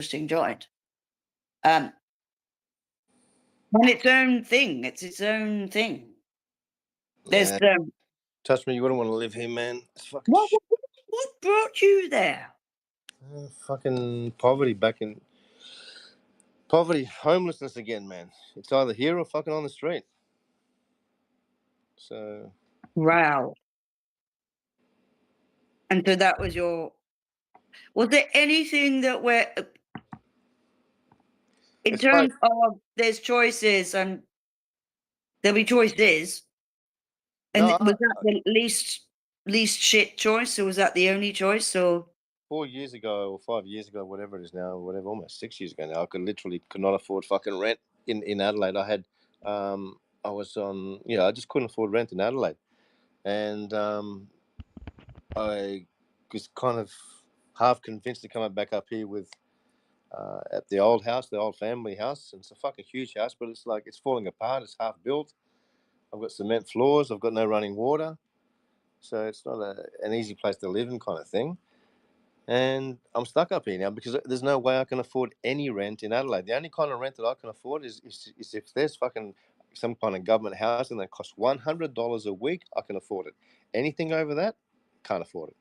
interesting joint. And its own thing. It's its own thing. There's Trust me, you wouldn't want to live here, man. It's fucking what brought you there? fucking poverty homelessness again, man. It's either here or fucking on the street. So. Wow. And so that was your. Was there anything that in terms of there's choices and there'll be choices, and was that the least shit choice, or was that the only choice, or? 4 years ago or 5 years ago, whatever it is now, almost 6 years ago now, I could not afford fucking rent in Adelaide. I just couldn't afford rent in Adelaide, and I was kind of half convinced to come back up here with at the old house, the old family house. And it's a fucking huge house, but it's like it's falling apart. It's half built. I've got cement floors. I've got no running water, so it's not an easy place to live in, kind of thing. And I'm stuck up here now because there's no way I can afford any rent in Adelaide. The only kind of rent that I can afford is if there's fucking some kind of government housing that costs $100 a week, I can afford it. Anything over that, can't afford it.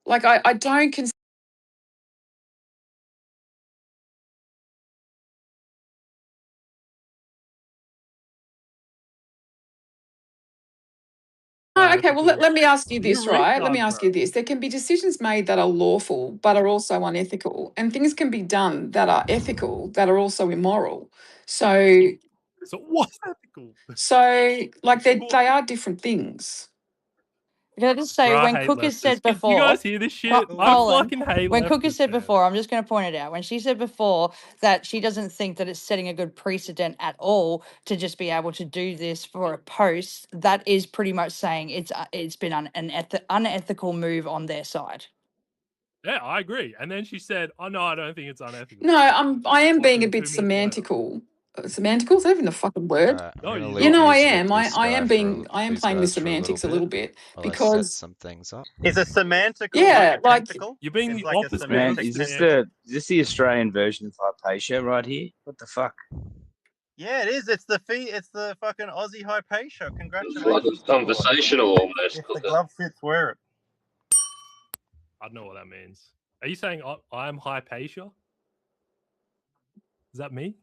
Like, I don't consider. Oh, okay, well, let me ask you this, right? Let me ask you this. There can be decisions made that are lawful but are also unethical, and things can be done that are ethical that are also immoral. So what's ethical? So, like, they are different things. Can I just say, when Cook has said before, you guys hear this shit? I fucking hate when Cook has leftists, said man. before, I'm just going to point it out. When she said before that she doesn't think that it's setting a good precedent at all to just be able to do this for a post, that is pretty much saying it's been an unethical move on their side. Yeah, I agree. And then she said, "Oh no, I don't think it's unethical." No, I am being a bit semantical. Semantical? Is that even a fucking word? No, you know I am. I am playing with semantics a little bit because some things up. Is a semantical yeah, like you're being the like opposite. Man, is this the Australian version of Hypatia right here? What the fuck? Yeah, it is. It's the fucking Aussie Hypatia. Congratulations. Like it's conversational almost. If the glove fits, wear it. I don't know what that means. Are you saying I'm Hypatia? Is that me?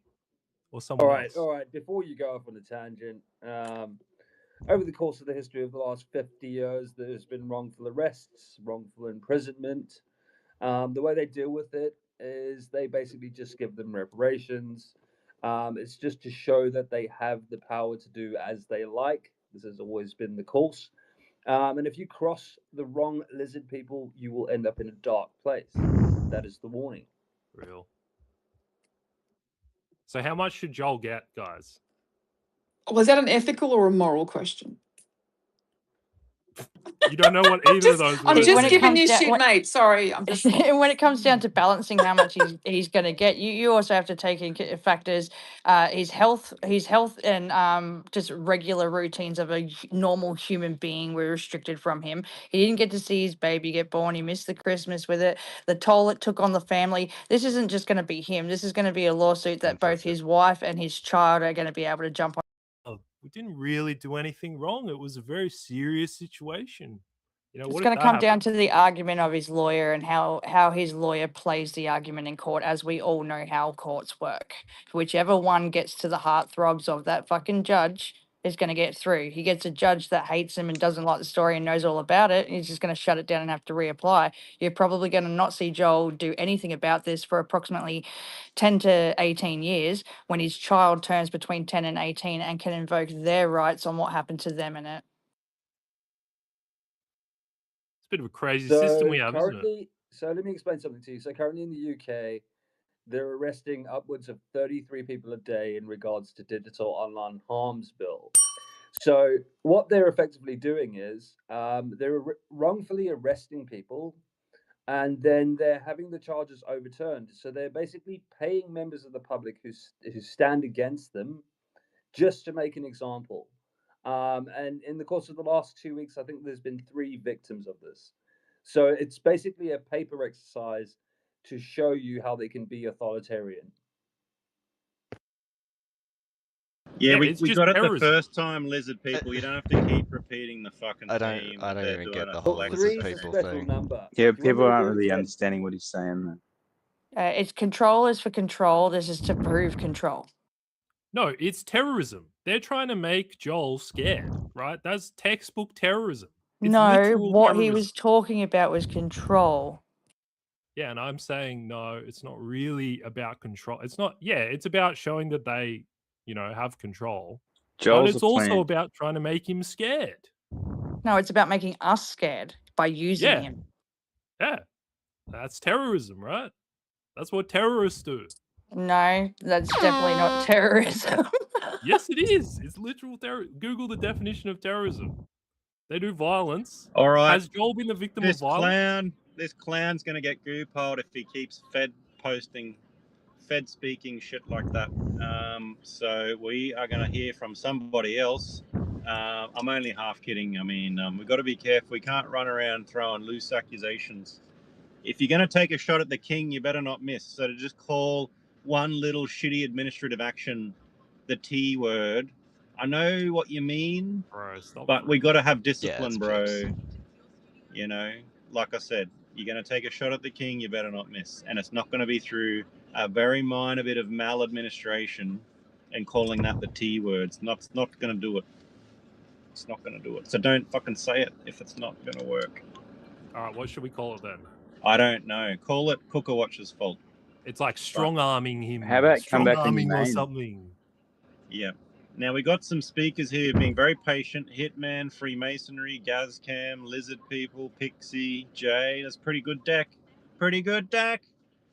Or someone else? All right. Before you go off on a tangent, over the course of the history of the last 50 years, there's been wrongful arrests, wrongful imprisonment. The way they deal with it is they basically just give them reparations. It's just to show that they have the power to do as they like. This has always been the course. And if you cross the wrong lizard people, you will end up in a dark place. That is the warning. Real. So how much should Joel get, guys? Was that an ethical or a moral question? You don't know what either of those I'm words just when it mean. giving comes you down- shit, when- mate. Sorry, I'm just. when it comes down to balancing how much he's going to get, you also have to take in factors his health, and just regular routines of a normal human being were restricted from him. He didn't get to see his baby get born. He missed the Christmas with it. The toll it took on the family. This isn't just going to be him. This is going to be a lawsuit that both his wife and his child are going to be able to jump on. Oh, we didn't really do anything wrong. It was a very serious situation. You know, It's what going if to that come down happened? to the argument of his lawyer and how his lawyer plays the argument in court, as we all know how courts work. Whichever one gets to the heartthrobs of that fucking judge is going to get through. He gets a judge that hates him and doesn't like the story and knows all about it, and he's just going to shut it down and have to reapply. You're probably going to not see Joel do anything about this for approximately 10 to 18 years when his child turns between 10 and 18 and can invoke their rights on what happened to them in it. It's a bit of a crazy system we have, isn't it? currently, so let me explain something to you. So currently in the UK, they're arresting upwards of 33 people a day in regards to digital online harms bill. So what they're effectively doing is they're wrongfully arresting people, and then they're having the charges overturned. So they're basically paying members of the public who stand against them just to make an example. And in the course of the last 2 weeks, I think there's been 3 victims of this. So it's basically a paper exercise to show you how they can be authoritarian. Yeah, Yeah, we it's we just got it the terrorism. first time, lizard people. You don't have to keep repeating the fucking I don't theme. I don't They're even doing get it the whole like lizard 3 is a people special thing. number. Yeah, Do you want me people to aren't go really again? understanding what he's saying. Man. It's control is for control. This is to prove control. No, it's terrorism. They're trying to make Joel scared, right? That's textbook terrorism. It's No, literal what terrorism. he was talking about was control. Yeah, and I'm saying no, it's not really about control. It's not, yeah, it's about showing that they, have control. But Joel's it's a also plant. about trying to make him scared. No, it's about making us scared by using Yeah. him. Yeah. That's terrorism, right? That's what terrorists do. No, that's definitely not terrorism. Yes, it is. It's literal terror. Google the definition of terrorism. They do violence. All right. Has Joel been the victim of violence? This clown's gonna get goopoled if he keeps Fed speaking shit like that. So we are gonna hear from somebody else. I'm only half kidding. I mean, we've got to be careful. We can't run around throwing loose accusations. If you're gonna take a shot at the king, you better not miss. So to just call one little shitty administrative action the T word, I know what you mean, Bro, stop. but we got to have Yeah, discipline, it's bro. fixed. You know, like I said, you're going to take a shot at the king, you better not miss. And it's not going to be through a very minor bit of maladministration and calling that the T word. It's not going to do it. It's not going to do it. So don't fucking say it if it's not going to work. All right, what should we call it then? I don't know. Call it Cooker Watch's fault. It's like strong arming him. How about come strong back when you arming or name? something? Yeah. Now we got some speakers here being very patient. Hitman, Freemasonry, Gazcam, Lizard People, Pixie, Jay. That's pretty good deck. Pretty good deck.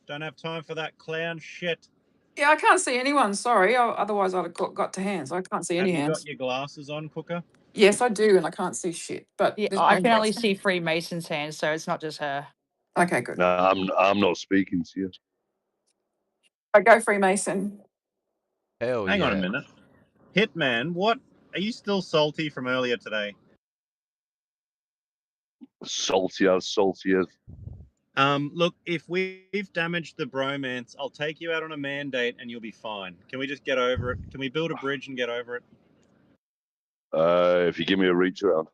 Don't have time for that clown shit. Yeah, I can't see anyone. Sorry, otherwise I'd have got to hands. I can't see Have any you hands. got your glasses on, Cooker? Yes, I do, and I can't see shit. But Yeah, there's I no can only hands. see Freemason's hands, so it's not just her. Okay, good. No, I'm not speaking to you. I go Freemason. Hell Hang yeah. on a minute. Hitman, what? Are you still salty from earlier today? Saltier. Look, if we've damaged the bromance, I'll take you out on a mandate and you'll be fine. Can we just get over it? Can we build a bridge and get over it? If you give me a reach around.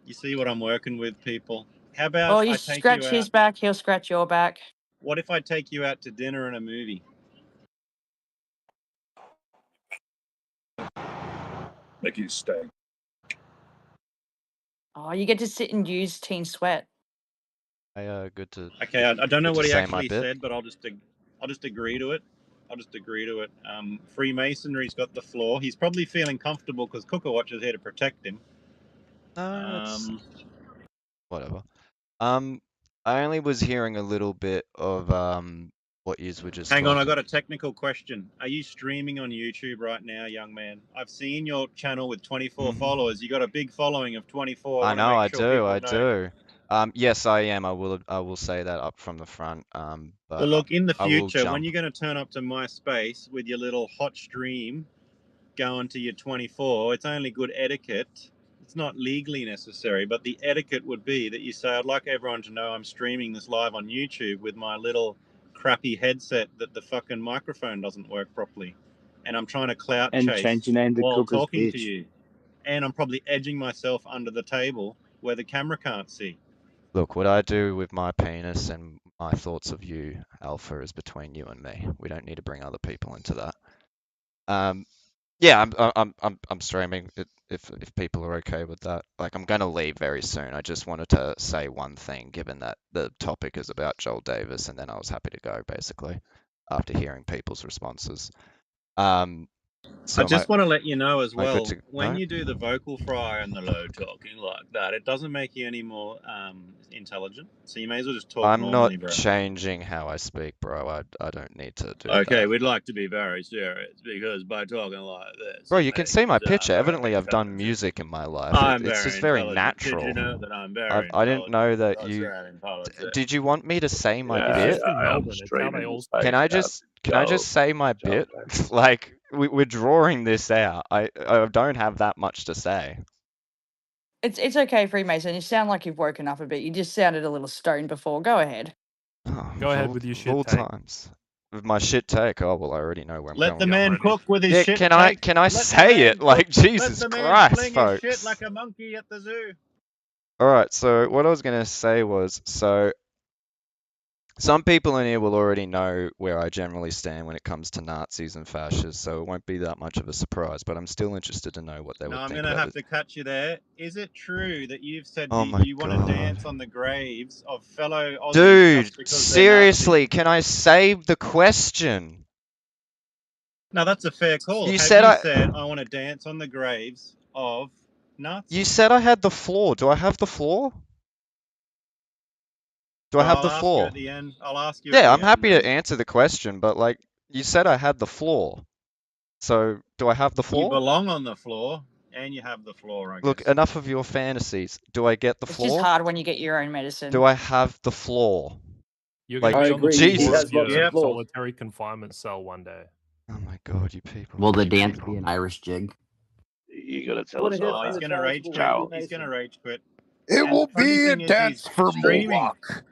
You see what I'm working with, people. How about Well, you I take scratch you his out? back, he'll scratch your back. What if I take you out to dinner and a movie? Make it stay. Oh, you get to sit and use Teen Sweat. Good to Okay, I don't know good what to he say my actually bit. said, but I'll just agree to it. Freemasonry's got the floor. He's probably feeling comfortable because Cooker Watch is here to protect him. No, it's Um, whatever. I only was hearing a little bit of what yous were just hang on, I talking. got a technical question. Are you streaming on YouTube right now, young man? I've seen your channel with 24 followers. You got a big following of 24. I want to know, make I sure do, people I know. do. Yes, I am. I will say that up from the front. Well, But look, in the I will future, when jump. you're going to turn up to my space with your little hot stream going to your 24, it's only good etiquette. It's not legally necessary, but the etiquette would be that you say, I'd like everyone to know I'm streaming this live on YouTube with my little crappy headset that the fucking microphone doesn't work properly. And I'm trying to clout And chase change your name to while Cooker's talking to bitch. you. And I'm probably edging myself under the table where the camera can't see. Look, what I do with my penis and my thoughts of you, Alpha, is between you and me. We don't need to bring other people into that. Yeah, I'm streaming if people are okay with that. Like, I'm gonna leave very soon. I just wanted to say one thing, given that the topic is about Joel Davis, and then I was happy to go, basically, after hearing people's responses. So I just want to let you know as am I good well, to when no? you do the vocal fry and the low talking like that, it doesn't make you any more intelligent. So you may as well just talk I'm not normally, bro. changing how I speak, bro. I don't need to do Okay, that. we'd like to be very serious because by talking like this, Bro, it you can makes see my you sound picture. very Evidently, I've done intelligent. music in my life. I'm It's very just very intelligent. Did you natural. know that I'm very I didn't know intelligent? that That's you. right, intelligent. Did you want me to say my It's Yeah, bit? just in I am Melbourne. It's how they streaming all this speak. Can page I now. just say my Joel bit? Davis. Like we're drawing this out. I don't have that much to say. It's okay, Freemason. You sound like you've woken up a bit. You just sounded a little stoned before. Go ahead. Oh, Go ahead with your of shit all take. times. With my shit take. Oh well, I already know where I'm Let going the with man that. cook with his Yeah, shit can take. I Let the say man it? Like cook. Jesus Let the man Christ, fling his shit folks. like a monkey at the zoo. All right, so what I was gonna say was, so some people in here will already know where I generally stand when it comes to Nazis and fascists, so it won't be that much of a surprise, but I'm still interested to know what they No, would I'm think going to about have it. to cut you there. Is it true that you've said Oh my you want to God. dance on the graves of fellow Aussies Dude, just because seriously, they're Nazis? can I save the question? No, that's a fair call. You Have said you I said, I want to dance on the graves of Nazis? you said I had the floor. Do I have the floor? Do I have I'll the ask you floor? at the end. I'll ask you at Yeah, the I'm end. happy to answer the question, but like you said I had the floor. So, do I have the You floor? belong on the floor, and you have the floor, I Look, guess. enough of your fantasies. Do I get the It's just floor? hard when you get your own medicine. Do I have the floor? You're Like, gonna I be on the agree. He floor Jesus. has of lots your of flaws. solitary confinement cell one day. Oh my God, you people. Will the dance be an Irish jig? You gotta tell Want us to hear Oh, all from he's the that. going to rage charitable quit. Joel. He's going to Freemason? rage quit. It And will the funny be a thing is, he's dance for streaming. Moloch.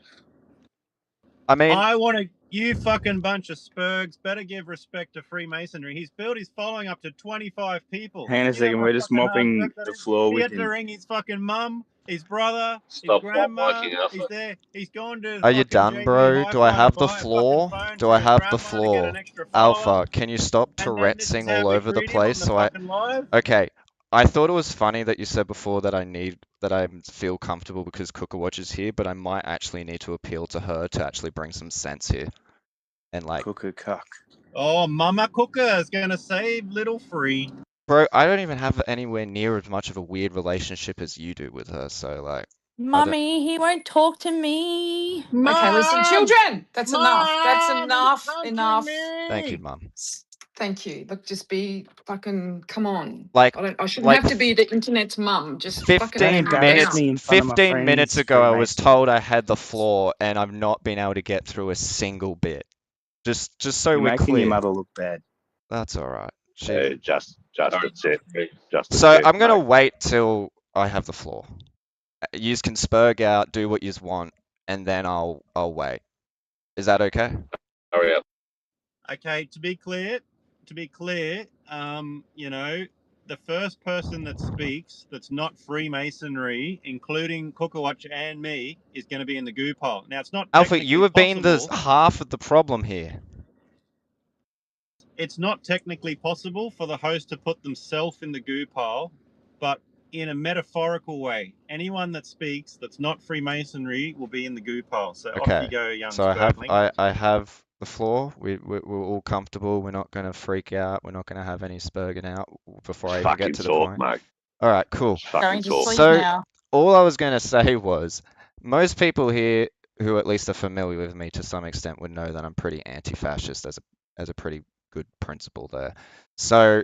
I mean, I want to, you fucking bunch of spurgs, better give respect to Freemasonry. He's built his following up to 25 people. Hang on a You know second, what we're just fucking hard mopping work that the is? floor He with had to him. ring his fucking mum, his brother, his Stop grandma. liking Alpha. He's there. He's gone to are you fucking done, JB bro? Do I Hi-Fi to have the buy a fucking floor? phone Do for I his have the grandma to get an floor? extra follower. Alpha, can you stop And then this is Tourette'ing how all we over the treat him on place? the So fucking live. okay. I thought it was funny that you said before that I feel comfortable because Cooker Watch is here, but I might actually need to appeal to her to actually bring some sense here. And like, Cooker cuck. Oh, Mama Cooker is going to save little Free. bro, I don't even have anywhere near as much of a weird relationship as you do with her, so like, Mummy, he won't talk to me. Okay, listen, Mom! children, that's enough. That's Mom! He's enough. punching Enough. thank you, me! Mum. Thank you. Look, just be fucking, come on. Like, I shouldn't have to be the internet's mum. Just fucking Don't 15 calm embarrass down. me in front of my 15 minutes friends, ago, I was Freemason. told I had the floor, and I've not been able to get through a single bit. Just so You're we're making clear. your mother look bad. That's all right. Just that's it. Just So that's it, I'm gonna mate. wait till I have the floor. Yous can spurg out, do what yous want, and then I'll wait. Is that okay? Hurry up. Okay, to be clear, you know, the first person that speaks that's not Freemasonry, including Cookawatch and me, is going to be in the goo pile. Now, it's not Alpha, you technically have been the possible. half of the problem here. It's not technically possible for the host to put themselves in the goo pile, but in a metaphorical way, anyone that speaks that's not Freemasonry will be in the goo pile. So off Okay. you go, young So Spurgling. I have the floor. We're all comfortable. We're not gonna freak out. We're not gonna have any spurging out before I even Fucking get to the talk, point. mate. All right, cool. Just fucking Going to talk. sleep So now. all I was going to say was most people here who at least are familiar with me to some extent would know that I'm pretty anti-fascist as a pretty good principle there. So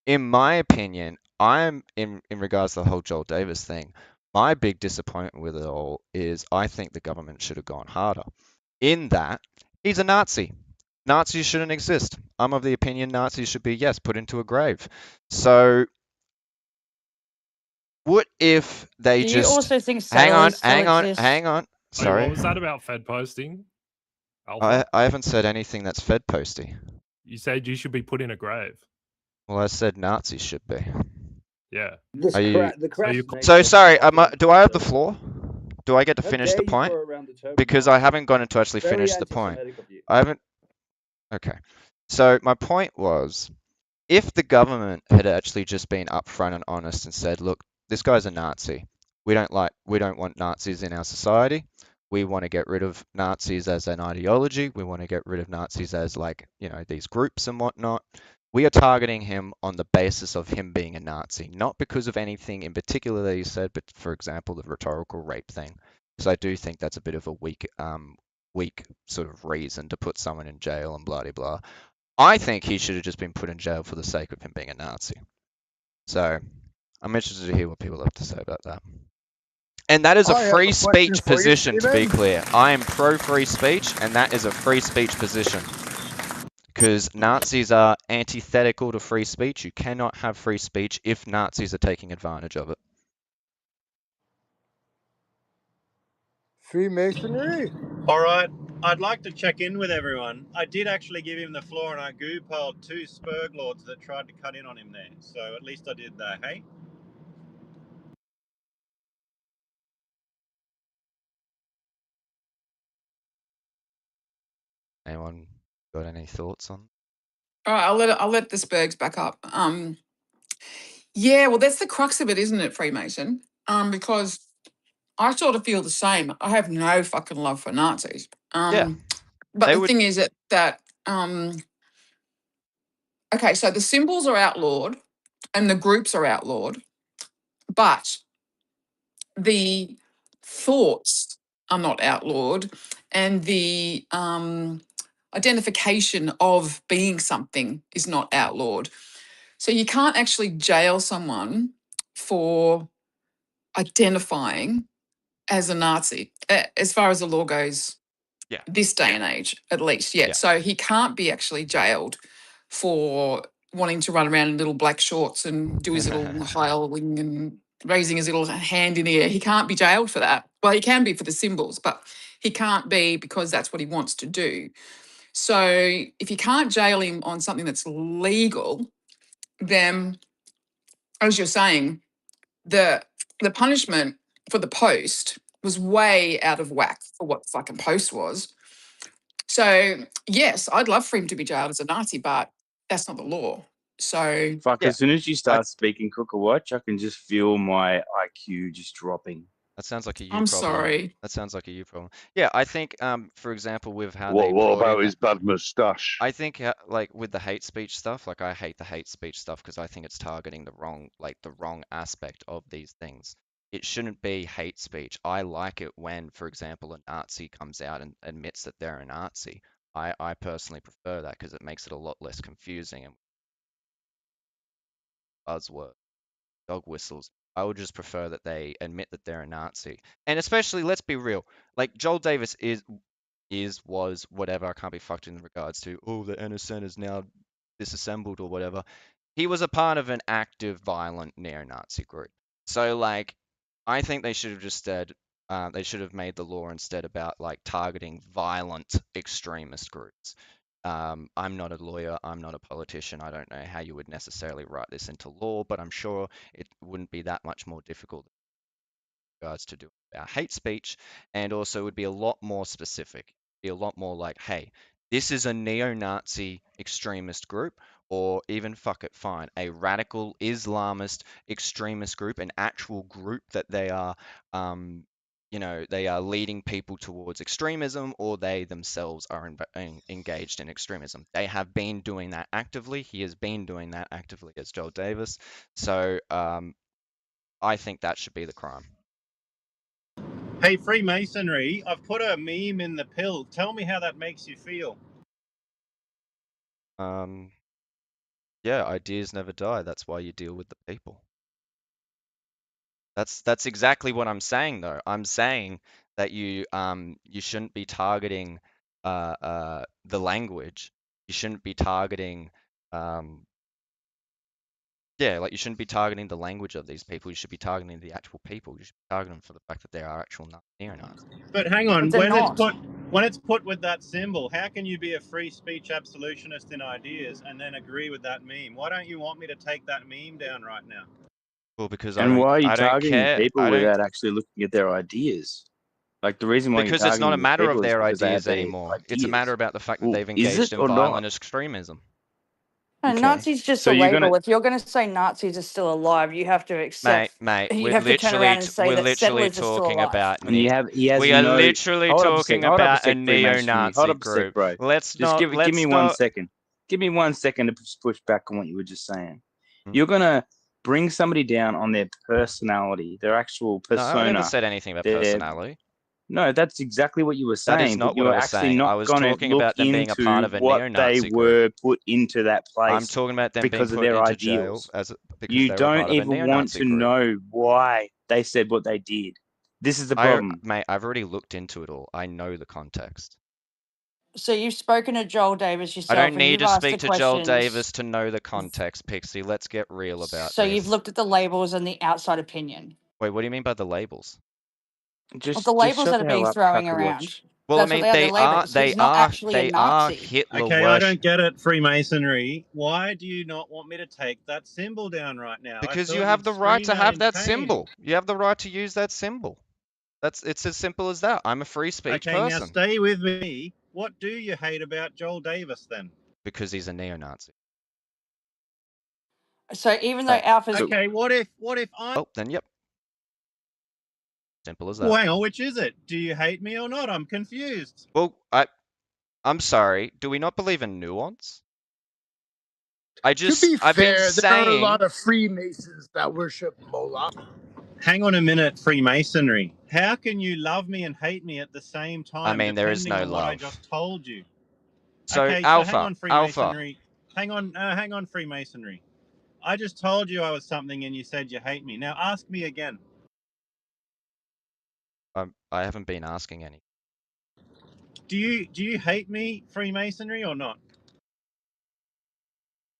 in my opinion, I'm in regards to the whole Joel Davis thing, my big disappointment with it all is I think the government should have gone harder. In that, he's a Nazi. Nazis shouldn't exist. I'm of the opinion Nazis should be, yes, put into a grave. So what if they Do you just also think hang on, settlers still hang on, exist? hang on. Wait, Sorry. what was that about Fed posting? Alpha? I haven't said anything that's Fed posty. You said you should be put in a grave. Well, I said Nazis should be. Yeah. Are you The So you- crash nature So of sorry, popular do I have the culture. floor? Do I get to How finish dare the you point? throw around the term Because I Nazi? haven't gotten to actually Very finish the point. anti-Semitic of you. I haven't. Okay. So my point was, if the government had actually just been upfront and honest and said, look, this guy's a Nazi. We don't want Nazis in our society. We want to get rid of Nazis as an ideology. We want to get rid of Nazis as these groups and whatnot. We are targeting him on the basis of him being a Nazi, not because of anything in particular that he said, but for example, the rhetorical rape thing. Because I do think that's a bit of a weak sort of reason to put someone in jail and blah, blah, blah. I think he should have just been put in jail for the sake of him being a Nazi. So I'm interested to hear what people have to say about that. And that is a I have a free question speech for you, position, to be Stephen. clear. I am pro free speech, and that is a free speech position. Because Nazis are antithetical to free speech. You cannot have free speech if Nazis are taking advantage of it. Freemasonry. All right. I'd like to check in with everyone. I did actually give him the floor, and I goo-piled 2 Spurg lords that tried to cut in on him there. So at least I did that, hey? Anyone got any thoughts on? All right, I'll let the Spurgs back up. Yeah, well, that's the crux of it, isn't it, Freemason? Because I sort of feel the same. I have no fucking love for Nazis. Yeah, But they the would. thing is that okay, so the symbols are outlawed and the groups are outlawed, but the thoughts are not outlawed, and the identification of being something is not outlawed. So you can't actually jail someone for identifying as a Nazi, as far as the law goes, Yeah. this day and age, at least. Yeah. Yeah. So he can't be actually jailed for wanting to run around in little black shorts and do his little howling and raising his little hand in the air. He can't be jailed for that. Well, he can be for the symbols, but he can't be because that's what he wants to do. So if you can't jail him on something that's legal, then, as you're saying, the punishment for the post was way out of whack for what the fucking post was. So yes, I'd love for him to be jailed as a Nazi, but that's not the law. So Fuck, Yeah. as soon as you start speaking Cooker Watch, I can just feel my IQ just dropping. That sounds like a you I'm problem. sorry. That sounds like a you problem. Yeah, I think, for example, with how What they about brought in his bad moustache? I think like with the hate speech stuff, like I hate the hate speech stuff because I think it's targeting the wrong aspect of these things. It shouldn't be hate speech. I like it when, for example, a Nazi comes out and admits that they're a Nazi. I personally prefer that because it makes it a lot less confusing and buzzword, dog whistles. I would just prefer that they admit that they're a Nazi. And especially, let's be real, like Joel Davis was whatever. I can't be fucked in regards to, oh, the NSN is now disassembled or whatever. He was a part of an active, violent neo-Nazi group. So, like, I think they should have just said, they should have made the law instead about like targeting violent extremist groups. I'm not a lawyer, I'm not a politician. I don't know how you would necessarily write this into law, but I'm sure it wouldn't be that much more difficult in regards to doing about hate speech, and also would be a lot more specific. Be a lot more like, hey, this is a neo-Nazi extremist group, or even fuck it, fine, a radical Islamist extremist group, an actual group that they are they are leading people towards extremism, or they themselves are engaged in extremism. They have been doing that actively. He has been doing that actively as Joel Davis. So I think that should be the crime. Hey, Freemasonry, I've put a meme in the pill. Tell me how that makes you feel. Yeah, ideas never die. That's why you deal with the people. That's exactly what I'm saying, though. I'm saying that you shouldn't be targeting the language. You shouldn't be targeting yeah, like you shouldn't be targeting the language of these people. You should be targeting the actual people. You should be targeting them for the fact that they are actual neo-Nazis. But hang on, But they're when it's put with that symbol, how can you be a free speech absolutionist in ideas and then agree with that meme? Why don't you want me to take that meme down right now? Well, because And why are you I don't targeting care. people I don't without actually looking at their ideas? Like the reason why because you're it's not a targeting matter people of is their because they have ideas their anymore. It's a matter ideas. about the fact that Well, they've is engaged it in or violent not? extremism. No, Okay. Nazi's just So a you're label. gonna, If you're going to say Nazis are still alive, you have to accept. Mate, You we're have to turn literally around and say we're that literally settlers are still talking alive. about and he has we are no. literally Hold up a talking sec. Hold up a about a sec, Freemasonry. neo-Nazi Hold up a sec, group. bro. Let's Just give me let's 1 not. second. Give me 1 second to push back on what you were just saying. Hmm? You're gonna bring somebody down on their personality, their actual No, I never persona. said anything about Their personality. No, that's exactly what you were That is saying, not but what I you're was actually saying. I not was going to talking look about them being a part into of a what they neo-Nazi group. were put into that I'm place talking about them being because of put their into jail ideals. because You they were a don't part of a even want neo-Nazi to group. know why they said what they did. This is the problem. Mate, I've already looked into it all. I know the context. So you've spoken to Joel Davis I yourself, don't and need you've to asked the speak to Joel questions. Davis to know the context, Pixie. Let's get real about So you've this. looked at the labels and the outside opinion. Wait, what do you mean by the labels? Well, Just the labels shut that the are hell being up, throwing Cracker around. Watch. Well, I That's what mean, they are. They're labels. He's not actually a Nazi. Hitler Okay, I worship. don't get it, Freemasonry. Why do you not want me to take that symbol down right now? Because I you thought have you'd the right scream to that have in that pain. symbol. You have the right to use that symbol. It's as simple as that. I'm a free speech Okay, now person. stay with me. What do you hate about Joel Davis then? Because he's a neo-Nazi. So even though Alpha's Okay, what if I'm... Oh, then yep. Simple as that. Well, hang on, which is it? Do you hate me or not? I'm confused. Well, I'm sorry. Do we not believe in nuance? I've been there are a saying. lot of Freemasons that worship Moloch. Hang on a minute, Freemasonry. How can you love me and hate me at the same time? I mean, there is depending no on what I love. just told you. So Okay, so hang on, Freemasonry. Hang on, Freemasonry. I just told you I was something, and you said you hate me. Now ask me again. I haven't been asking any. Do you hate me, Freemasonry, or not?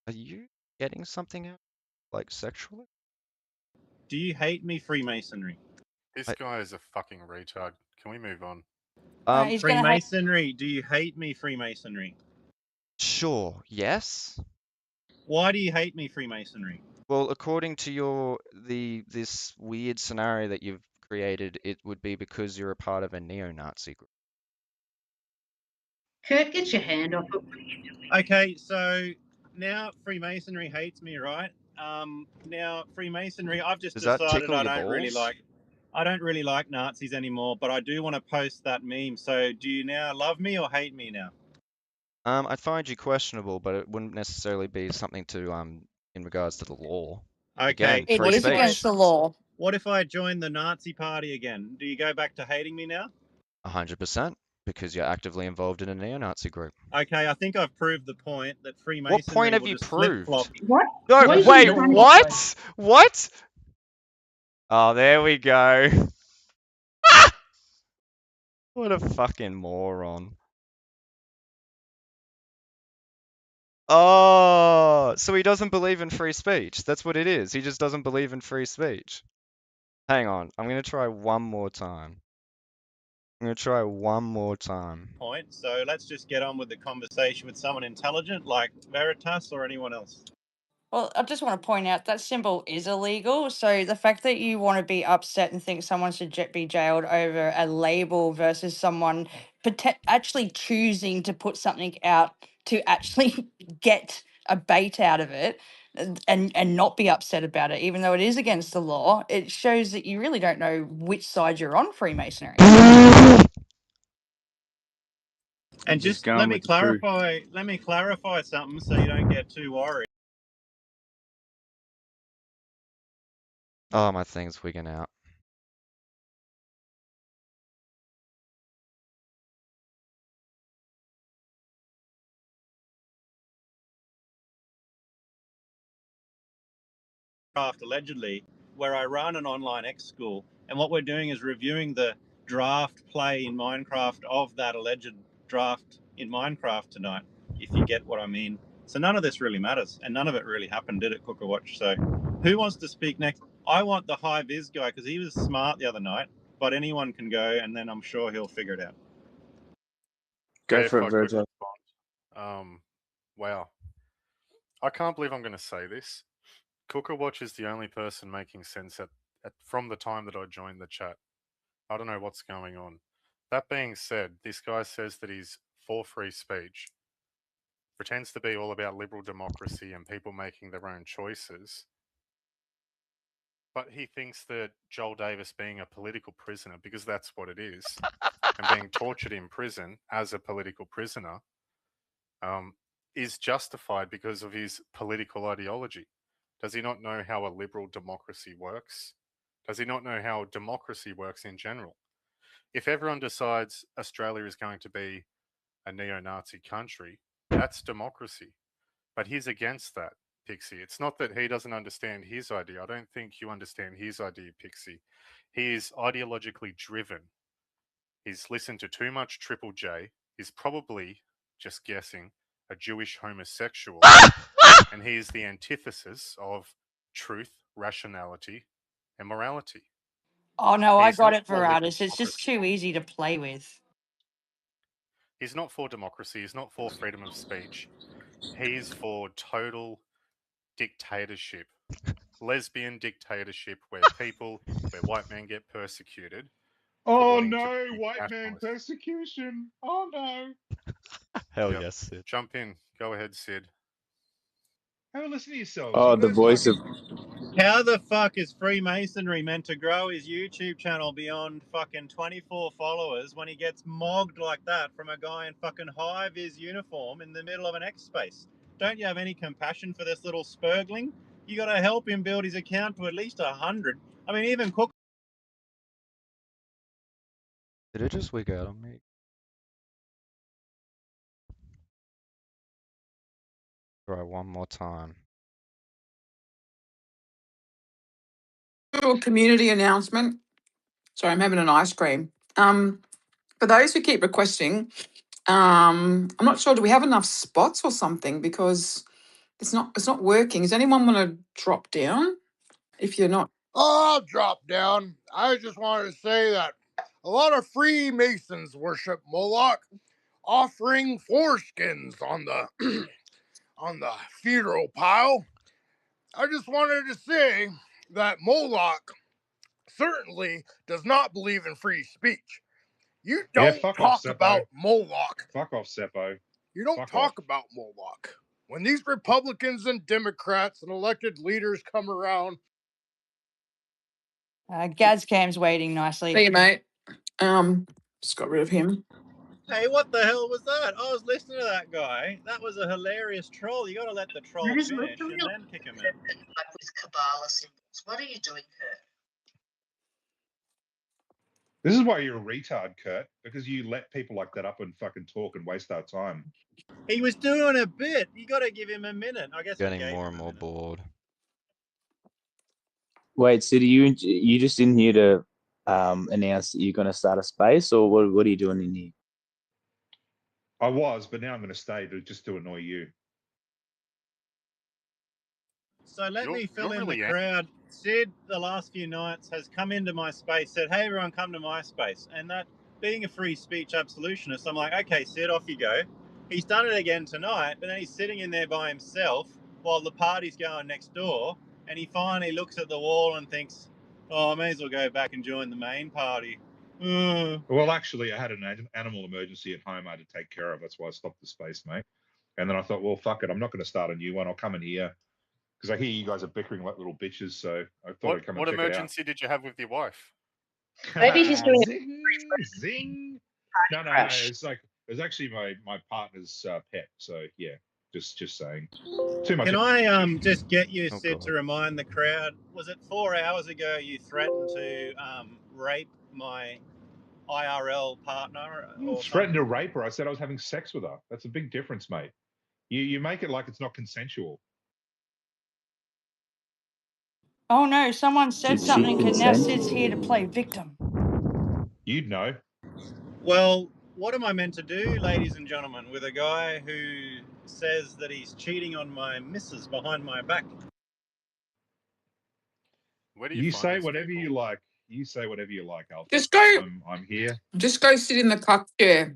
Are you getting something out, like sexually? Do you hate me, Freemasonry? This guy is a fucking retard. Can we move on? he's gonna hate. Freemasonry, do you hate me, Freemasonry? Sure. Yes. Why do you hate me, Freemasonry? Well, according to this weird scenario that you've created, it would be because you're a part of a neo-Nazi group. Kurt, get your hand off it. Okay, so now Freemasonry hates me, right? Now Freemasonry, I've just Does that decided tickle I your don't really like Nazis anymore, but I do want to post that meme. So do you now love me or hate me now? I find you questionable, but it wouldn't necessarily be something to in regards to the law. Okay, Again, It free is speech. against the law. What if I join the Nazi party again? Do you go back to hating me now? 100%, because you're actively involved in a neo-Nazi group. Okay, I think I've proved the point that Freemasonry What point have will you just proved? flip-flop. What? No, What is he wait, trying to what? say? What? Oh, there we go. What a fucking moron. Oh, so he doesn't believe in free speech. That's what it is. He just doesn't believe in free speech. Hang on. I'm going to try one more time. Point. So let's just get on with the conversation with someone intelligent like Veritas or anyone else. Well, I just want to point out that symbol is illegal. So the fact that you want to be upset and think someone should be jailed over a label versus someone actually choosing to put something out to actually get a bait out of it and not be upset about it, even though it is against the law, it shows that you really don't know which side you're on, Freemasonry. And just let me clarify something so you don't get too worried. Oh, my thing's wigging out. Allegedly, where I run an online X school, and what we're doing is reviewing the draft play in Minecraft of that alleged draft in Minecraft tonight, if you get what I mean. So none of this really matters, and none of it really happened, did it, Cooker Watch? So who wants to speak next? I want the high vis guy, because he was smart the other night, but anyone can go, and then I'm sure he'll figure it out. Go Yeah, for if it, I could Virgil. respond. Wow. I can't believe I'm going to say this. Cooker Watch is the only person making sense from the time that I joined the chat. I don't know what's going on. That being said, this guy says that he's for free speech, pretends to be all about liberal democracy and people making their own choices, but he thinks that Joel Davis being a political prisoner, because that's what it is, and being tortured in prison as a political prisoner, is justified because of his political ideology. Does he not know how a liberal democracy works? Does he not know how democracy works in general? If everyone decides Australia is going to be a neo-Nazi country, that's democracy. But he's against that, Pixie. It's not that he doesn't understand his idea. I don't think you understand his idea, Pixie. He is ideologically driven. He's listened to too much Triple J. He's probably, just guessing, a Jewish homosexual. And he is the antithesis of truth, rationality, and morality. Oh no, I He's got not it, for liberal Veratus. It's just democracy. too easy to play with. He's not for democracy. He's not for freedom of speech. He's for total dictatorship, lesbian dictatorship, where white men get persecuted. Oh no, white man persecution. Oh no. Hell yes, Sid. Jump in. Go ahead, Sid. Have a listen to yourselves. Oh, You the guys voice of. How the fuck is Freemasonry meant to grow his YouTube channel beyond fucking 24 followers when he gets mogged like that from a guy in fucking high-vis uniform in the middle of an X space? Don't you have any compassion for this little spurgling? You got to help him build his account to at least 100. I mean, even Cook. Did it just wig out on me? Try one more time. Little community announcement. Sorry, I'm having an ice cream. For those who keep requesting, I'm not sure. Do we have enough spots or something? Because it's not working. Does anyone want to drop down? If you're not, I'll drop down. I just wanted to say that a lot of Freemasons worship Moloch, offering foreskins on the on the funeral pile. I just wanted to say that Moloch certainly does not believe in free speech. You Yeah, don't fuck off, talk about Seppo. Moloch. Fuck off, Seppo. You don't Fuck talk off. about Moloch. When these Republicans and Democrats and elected leaders come around, Gazcam's waiting nicely. see you, mate. Just got rid of him. Hey, what the hell was that? I was listening to that guy. That was a hilarious troll. You got to let the troll finish and then kick him out. Like with Kabbalah symbols. What are you doing, Kurt? This is why you're a retard, Kurt, because you let people like that up and fucking talk and waste our time. He was doing a bit. You got to give him a minute. I guess. Getting more and more bored. Wait, Sid, are you just in here to announce that you're going to start a space, or what are you doing in here? I was, but now I'm going to stay to annoy you. So let me fill in the crowd. Sid, the last few nights, has come into my space, said, hey, everyone, come to my space. And that, being a free speech absolutionist, I'm like, okay, Sid, off you go. He's done it again tonight, but then he's sitting in there by himself while the party's going next door. And he finally looks at the wall and thinks, oh, I may as well go back and join the main party. Well, actually, I had an animal emergency at home I had to take care of. That's why I stopped the space, mate. And then I thought, well, fuck it. I'm not going to start a new one. I'll come in here. Because I hear you guys are bickering like little bitches, so I thought I'd come and What check it out. emergency did you have with your wife? Maybe he's doing zing. No, it's like it was actually my partner's pet. So yeah, Just saying. Too much. Can I just get you, Oh, Sid, God. to remind the crowd? Was it 4 hours ago you threatened to rape my IRL partner or Threatened to something? rape her. I said I was having sex with her. That's a big difference, mate. You make it like it's not consensual. Oh no, someone said Did she something and now consent? Sid's here to play victim. You'd know. Well, what am I meant to do, ladies and gentlemen, with a guy who says that he's cheating on my missus behind my back? Where do You find say these whatever people? you like. You say whatever you like, Alpha. Just go. I'm here. Just go sit in the cuck chair,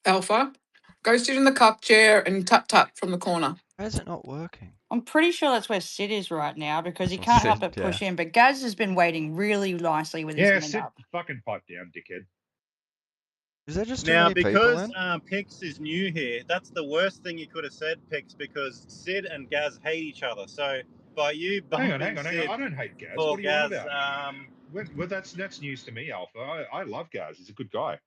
Alpha. Go sit in the cuck chair and tut tut from the corner. Why is it not working? I'm pretty sure that's where Sid is right now because he That's can't what help Sid, but push yeah. in. But Gaz has been waiting really nicely with his Yeah, hand sit up. fucking pipe down, dickhead. Is there just too Now, many people because in? Pix is new here, that's the worst thing you could have said, Pix, because Sid and Gaz hate each other. So by you Hang bumping on. Sid I don't hate Gaz. for What are you on Gaz, about? Well, that's news to me, Alpha. I love Gaz. He's a good guy.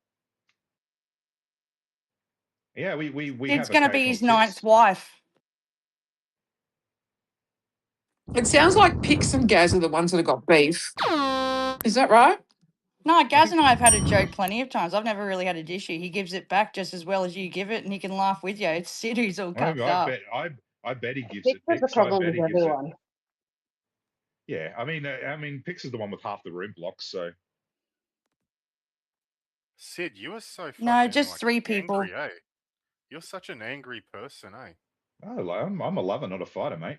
Yeah, we Sid's have going to be occasional his ninth tiffs. wife. It sounds like Pix and Gaz are the ones that have got beef. Is that right? No, Gaz and I have had a joke plenty of times. I've never really had a issue. He gives it back just as well as you give it, and he can laugh with you. It's Sid who's all cucked up. I bet he gives Pix it. has a Pix. I problem bet with he gives it. everyone. Yeah, I mean, Pix is the one with half the room blocked. So Sid, you are so No, fucking just like 3 people. angry, eh? You're such an angry person, eh? I'm a lover, not a fighter, mate.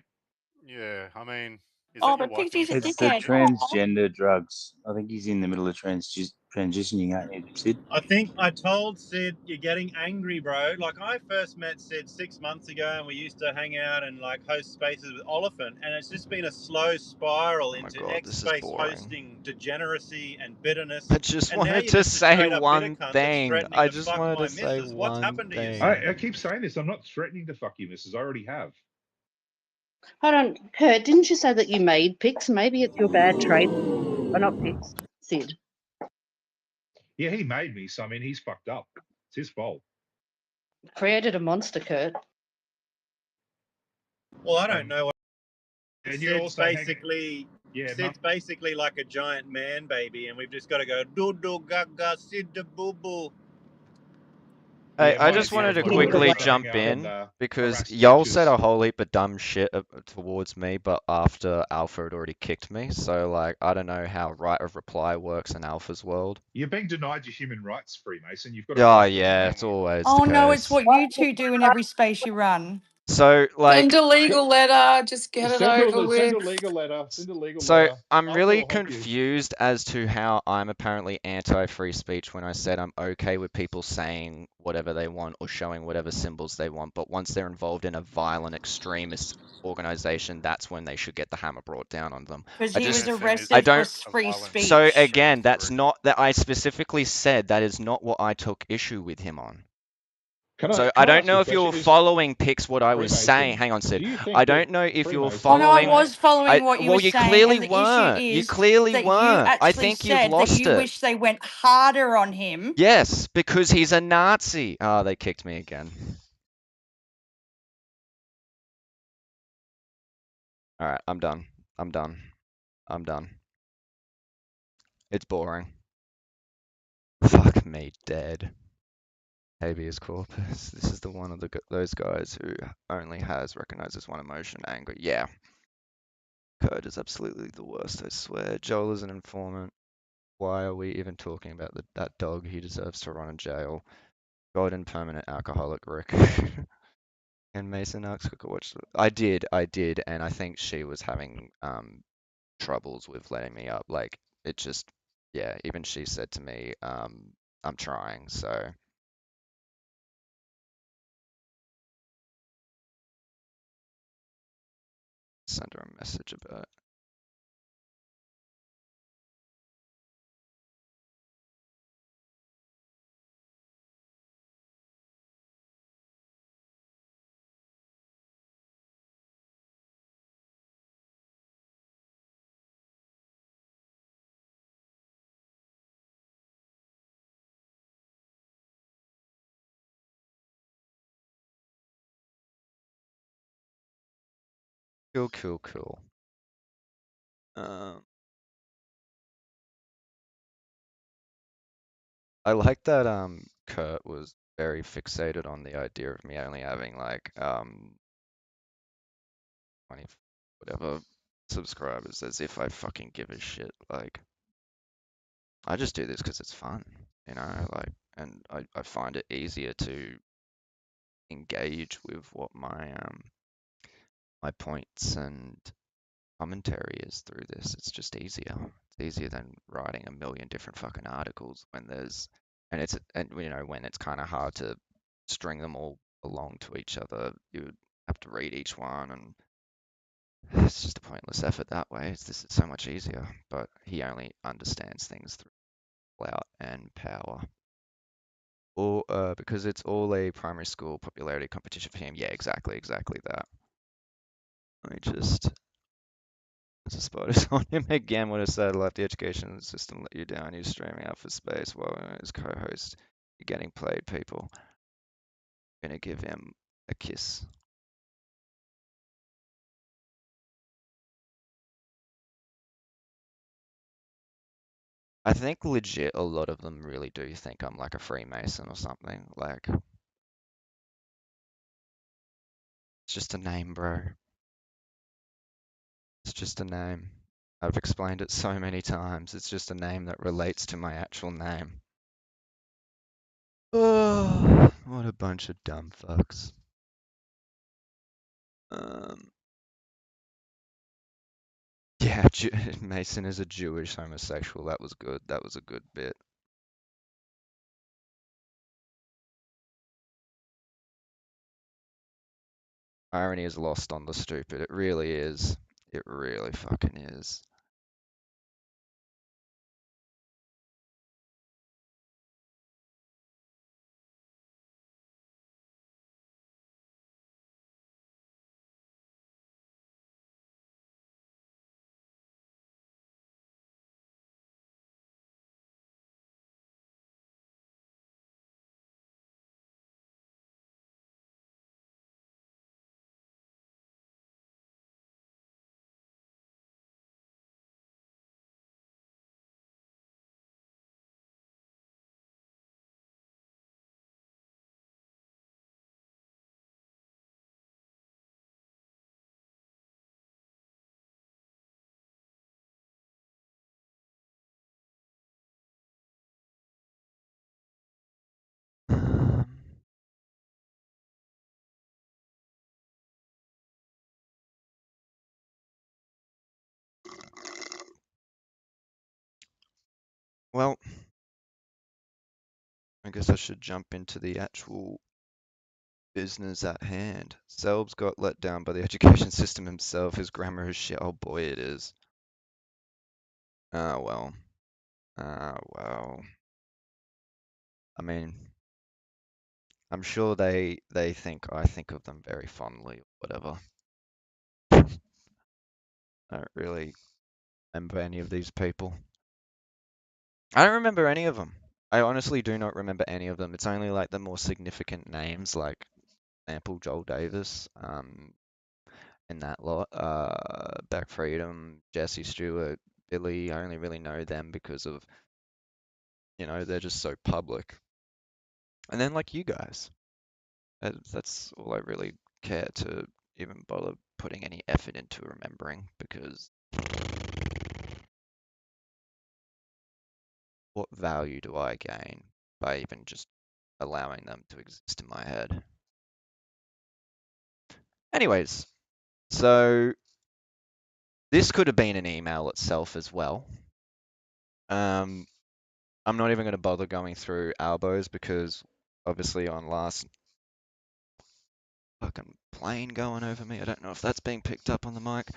Yeah, I mean, is Oh, that your but wife and Pixie's a your It's the dickhead. transgender drugs. I think he's in the middle of transitioning, aren't you, Sid? I think I told Sid you're getting angry, bro. Like I first met Sid 6 months ago, and we used to hang out and like host spaces with Oliphant, and it's just been a slow spiral Oh my into God, X this is space boring. hosting degeneracy and bitterness. I just And now wanted you're to just a say straight up bitter one cunt that's thing. threatening I to just fuck wanted my to say missus. What's one happened to you, thing. Sid? I keep saying this. I'm not threatening to fuck you, missus. I already have. Hold on, Kurt, didn't you say that you made Pix? Maybe it's your bad trait. Or not Pix, Sid. Yeah, he made me. So I mean, he's fucked up. It's his fault. Created a monster, Kurt. Well, I don't know. And you're Sid's also basically yeah, Sid's basically like a giant man baby, and we've just got to go do do gaga Sid da boo boo. Hey, Yeah, I mine just is wanted to like we quickly used to hang jump out and in because harass y'all said teachers. a whole heap of dumb shit towards me, but after Alpha had already kicked me, so like I don't know how right of reply works in Alpha's world. You're being denied your human rights, Freemason. You've got to Oh fight for it. yeah, it's always Oh the no, it's case. what you two do in every space you run. So like, Send a legal letter. Just get it over Send a with. legal letter. Send a legal so letter. I'm Alpha really will help you. confused as to how I'm apparently anti-free speech when I said I'm okay with people saying whatever they want or showing whatever symbols they want, but once they're involved in a violent extremist organization, that's when they should get the hammer brought down on them. Because I he was just, MSM arrested I for don't. free speech. So again, that's not that I specifically said that is not what I took issue with him on. So I don't ask you know a if you were question? following Pix what I was saying. Freemason, Hang on, do Sid. you think I that don't know if you were Oh no, I following. was following what you Well, were you saying, clearly and the issue weren't. You is clearly that you weren't. I actually think you've said that lost you it. wish they went harder on him. Yes, because he's a Nazi. Oh, they kicked me again. All right, I'm done. I'm done. I'm done. It's boring. Fuck me, dead. Habeas corpus. This is the one of those guys who only has recognizes one emotion, anger. Yeah. Code is absolutely the worst, I swear. Joel is an informant. Why are we even talking about that dog? He deserves to run in jail. Golden permanent alcoholic Rick. And Mason asks, watch. I did, and I think she was having troubles with letting me up. Like it just, yeah. Even she said to me, I'm trying. So send her a message about it. Cool. I like that Kurt was very fixated on the idea of me only having like 20 whatever subscribers, as if I fucking give a shit. Like, I just do this because it's fun, you know, like, and I find it easier to engage with what my my points and commentary is through this. It's just easier. It's easier than writing a million different fucking articles when there's and you know, when it's kind of hard to string them all along to each other. You would have to read each one, and it's just a pointless effort that way. This is so much easier. But he only understands things through clout and power. Or because it's all a primary school popularity competition for him. Yeah, exactly that. Let me just spot on him again. What a sad life. The education system let you down. You're streaming out for space while as co-host, you're getting played. People gonna give him a kiss. I think legit a lot of them really do think I'm like a Freemason or something. Like, it's just a name, bro. It's just a name. I've explained it so many times. It's just a name that relates to my actual name. Oh, what a bunch of dumb fucks. Yeah, Mason is a Jewish homosexual. That was good. That was a good bit. Irony is lost on the stupid. It really is. It really fucking is. Well, I guess I should jump into the actual business at hand. Selb's got let down by the education system himself. His grammar is shit. Oh boy, it is. Ah, well. Ah, well. I mean, I'm sure they think I think of them very fondly or whatever. I don't really remember any of these people. I don't remember any of them. I honestly do not remember any of them. It's only like the more significant names, like example Joel Davis, and that lot. Back Freedom, Jesse Stewart, Billy. I only really know them because of, you know, they're just so public. And then like you guys. That's all I really care to even bother putting any effort into remembering, because what value do I gain by even just allowing them to exist in my head? Anyways, so this could have been an email itself as well. I'm not even going to bother going through Albo's because obviously on last fucking plane going over me. I don't know if that's being picked up on the mic.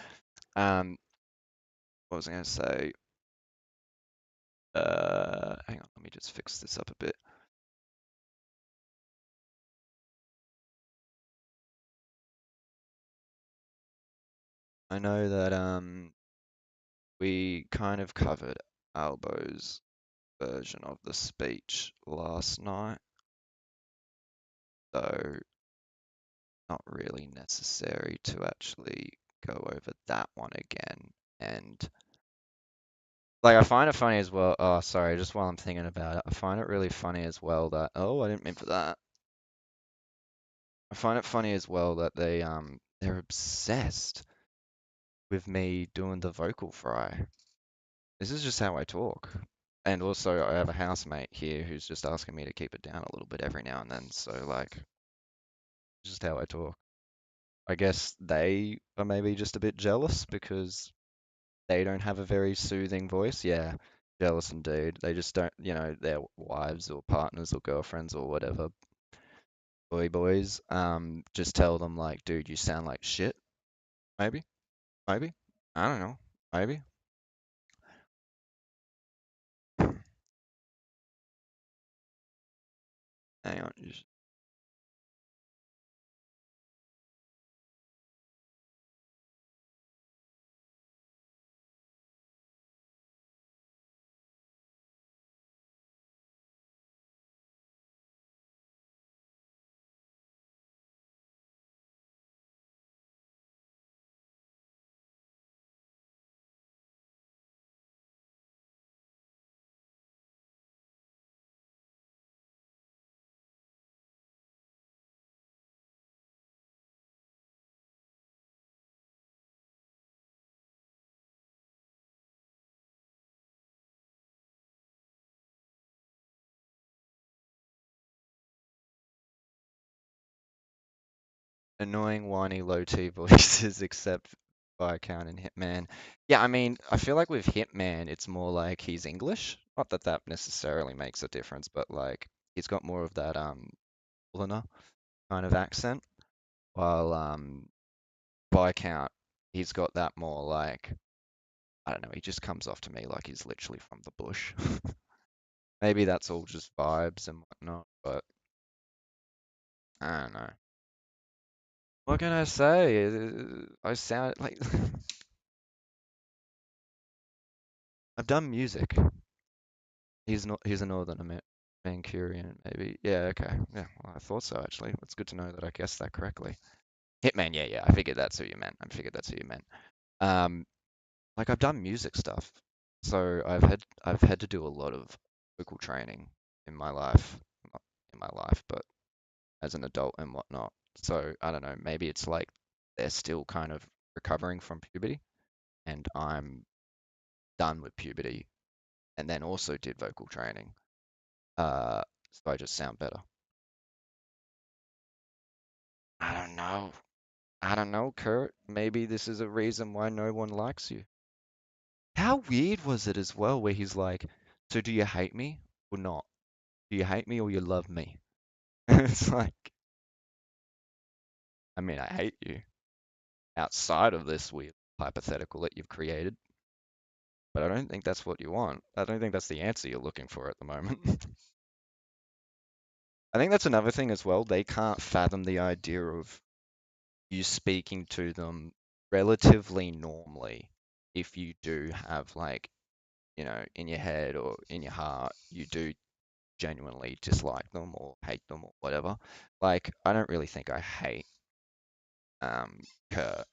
What was I going to say? Hang on, let me just fix this up a bit. I know that we kind of covered Albo's version of the speech last night, so not really necessary to actually go over that one again. And like, I find it funny as well. Oh, sorry, just while I'm thinking about it, I find it really funny as well that, oh, I didn't mean for that. I find it funny as well that they're obsessed with me doing the vocal fry. This is just how I talk. And also, I have a housemate here who's just asking me to keep it down a little bit every now and then. So, like, just how I talk. I guess they are maybe just a bit jealous because they don't have a very soothing voice. Yeah, jealous indeed. They just don't, their wives or partners or girlfriends or whatever, boys, just tell them like, dude, you sound like shit. Maybe, maybe. I don't know. Maybe. Hang on. Annoying, whiny, low-T voices except Viscount and Hitman. Yeah, I mean, I feel like with Hitman, it's more like he's English. Not that that necessarily makes a difference, but like he's got more of that Northerner kind of accent, while Viscount, he's got that more like, I don't know, he just comes off to me like he's literally from the bush. Maybe that's all just vibes and whatnot, but I don't know. What can I say? I sound like I've done music. He's a Northern Mancunian, maybe. Yeah, okay. Yeah, well, I thought so actually. It's good to know that I guessed that correctly. Hitman, yeah. I figured that's who you meant. Like I've done music stuff, so I've had to do a lot of vocal training in my life, not in my life, but as an adult and whatnot. So I don't know. Maybe it's like they're still kind of recovering from puberty, and I'm done with puberty, and then also did vocal training. So I just sound better. I don't know. I don't know, Kurt. Maybe this is a reason why no one likes you. How weird was it as well, where he's like, so do you hate me or not? Do you hate me or you love me? It's like, I mean, I hate you outside of this weird hypothetical that you've created, but I don't think that's what you want. I don't think that's the answer you're looking for at the moment. I think that's another thing as well. They can't fathom the idea of you speaking to them relatively normally if you do have like, in your head or in your heart, you do genuinely dislike them or hate them or whatever. Like, I don't really think I hate Kurt,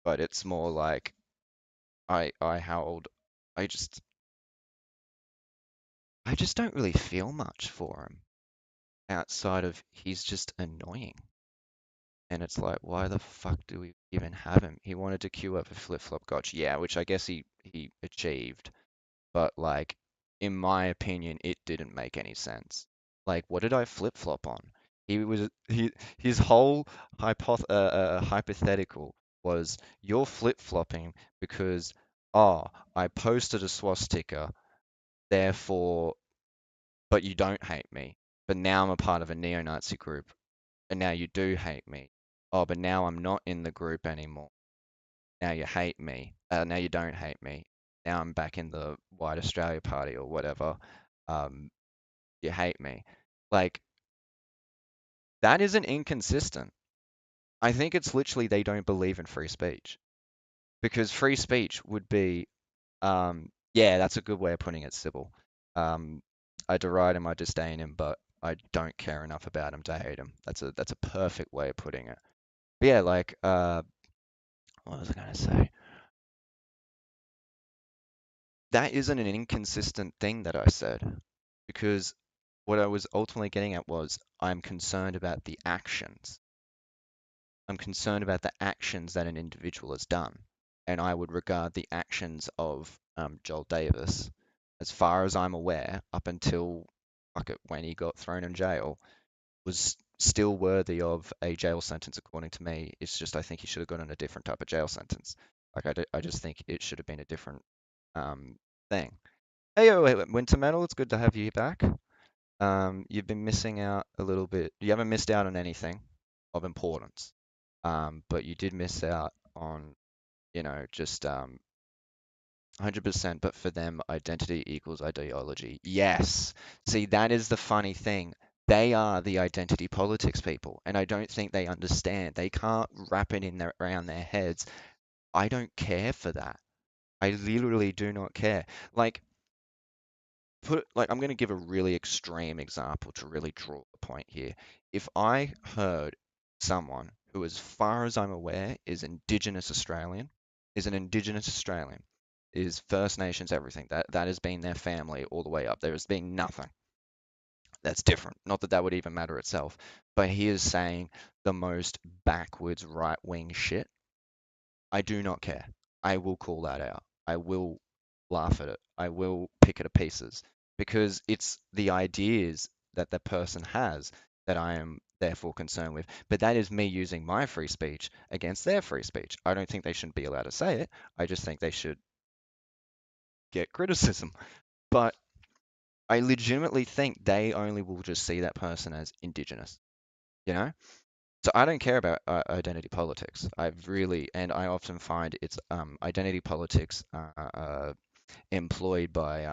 but it's more like how old I just don't really feel much for him outside of he's just annoying. And it's like, why the fuck do we even have him? He wanted to queue up a flip-flop gotch, yeah, which I guess he achieved. But like, in my opinion, it didn't make any sense. Like, what did I flip-flop on? His whole hypothetical was you're flip-flopping because, I posted a swastika, therefore, but you don't hate me. But now I'm a part of a neo-Nazi group, and now you do hate me. Oh, but now I'm not in the group anymore. Now you hate me. Now you don't hate me. Now I'm back in the White Australia Party or whatever. You hate me. Like, that isn't inconsistent. I think it's literally they don't believe in free speech. Because free speech would be, yeah, that's a good way of putting it, Sybil. I deride him, I disdain him, but I don't care enough about him to hate him. That's a perfect way of putting it. But yeah, like, what was I going to say? That isn't an inconsistent thing that I said, because what I was ultimately getting at was I'm concerned about the actions. I'm concerned about the actions that an individual has done. And I would regard the actions of Joel Davis, as far as I'm aware, up until when he got thrown in jail, was still worthy of a jail sentence, according to me. It's just I think he should have gotten a different type of jail sentence. I just think it should have been a different thing. Hey, Winter Metal, it's good to have you back. You've been missing out a little bit. You haven't missed out on anything of importance, but you did miss out on, just 100%. But for them, identity equals ideology. Yes. See, that is the funny thing. They are the identity politics people, and I don't think they understand. They can't wrap it around their heads. I don't care for that. I literally do not care. Like, I'm going to give a really extreme example to really draw the point here. If I heard someone who, as far as I'm aware, is an Indigenous Australian, is First Nations, everything, that has been their family all the way up. There has been nothing that's different. Not that that would even matter itself, but he is saying the most backwards right-wing shit. I do not care. I will call that out. I will laugh at it. I will pick it to pieces because it's the ideas that the person has that I am therefore concerned with. But that is me using my free speech against their free speech. I don't think they shouldn't be allowed to say it. I just think they should get criticism. But I legitimately think they only will just see that person as Indigenous, you know? So I don't care about identity politics. And I often find it's identity politics employed by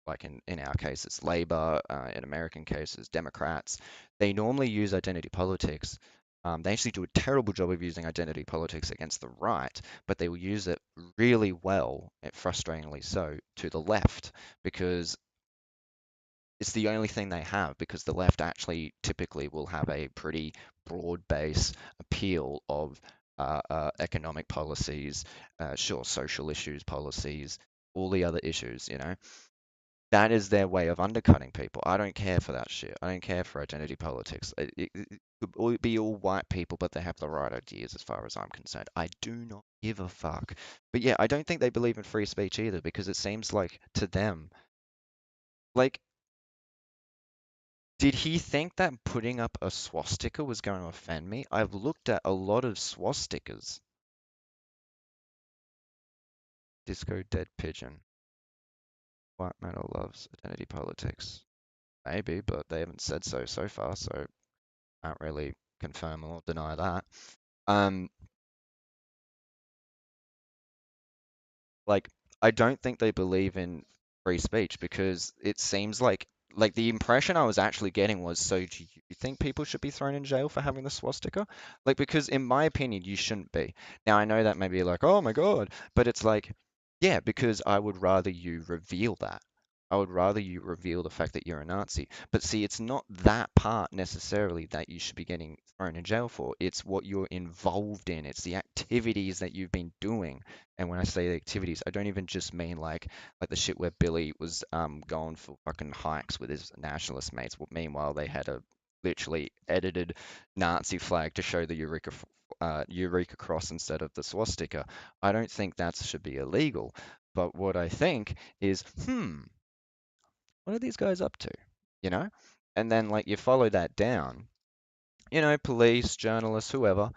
like in our case it's Labor, in American cases Democrats. They normally use identity politics. They actually do a terrible job of using identity politics against the right, but they will use it really well, frustratingly so, to the left because it's the only thing they have, because the left actually typically will have a pretty broad base appeal of economic policies, sure, social issues, policies, all the other issues, That is their way of undercutting people. I don't care for that shit. I don't care for identity politics. It could be all white people, but they have the right ideas as far as I'm concerned. I do not give a fuck. But yeah, I don't think they believe in free speech either, because it seems like to them, like, did he think that putting up a swastika was going to offend me? I've looked at a lot of swastikas. Disco Dead Pigeon. White metal loves identity politics. Maybe, but they haven't said so far, so can't really confirm or deny that. Like, I don't think they believe in free speech, because it seems like the impression I was actually getting was, so do you think people should be thrown in jail for having the swastika? Like, because in my opinion, you shouldn't be. Now, I know that may be like, oh my God, but it's like, yeah, because I would rather you reveal that. I would rather you reveal the fact that you're a Nazi. But see, it's not that part necessarily that you should be getting thrown in jail for. It's what you're involved in. It's the activities that you've been doing. And when I say the activities, I don't even just mean like the shit where Billy was going for fucking hikes with his nationalist mates. Meanwhile, they had a literally edited Nazi flag to show the Eureka cross instead of the swastika. I don't think that should be illegal. But what I think is, what are these guys up to? And then like you follow that down, police, journalists, whoever,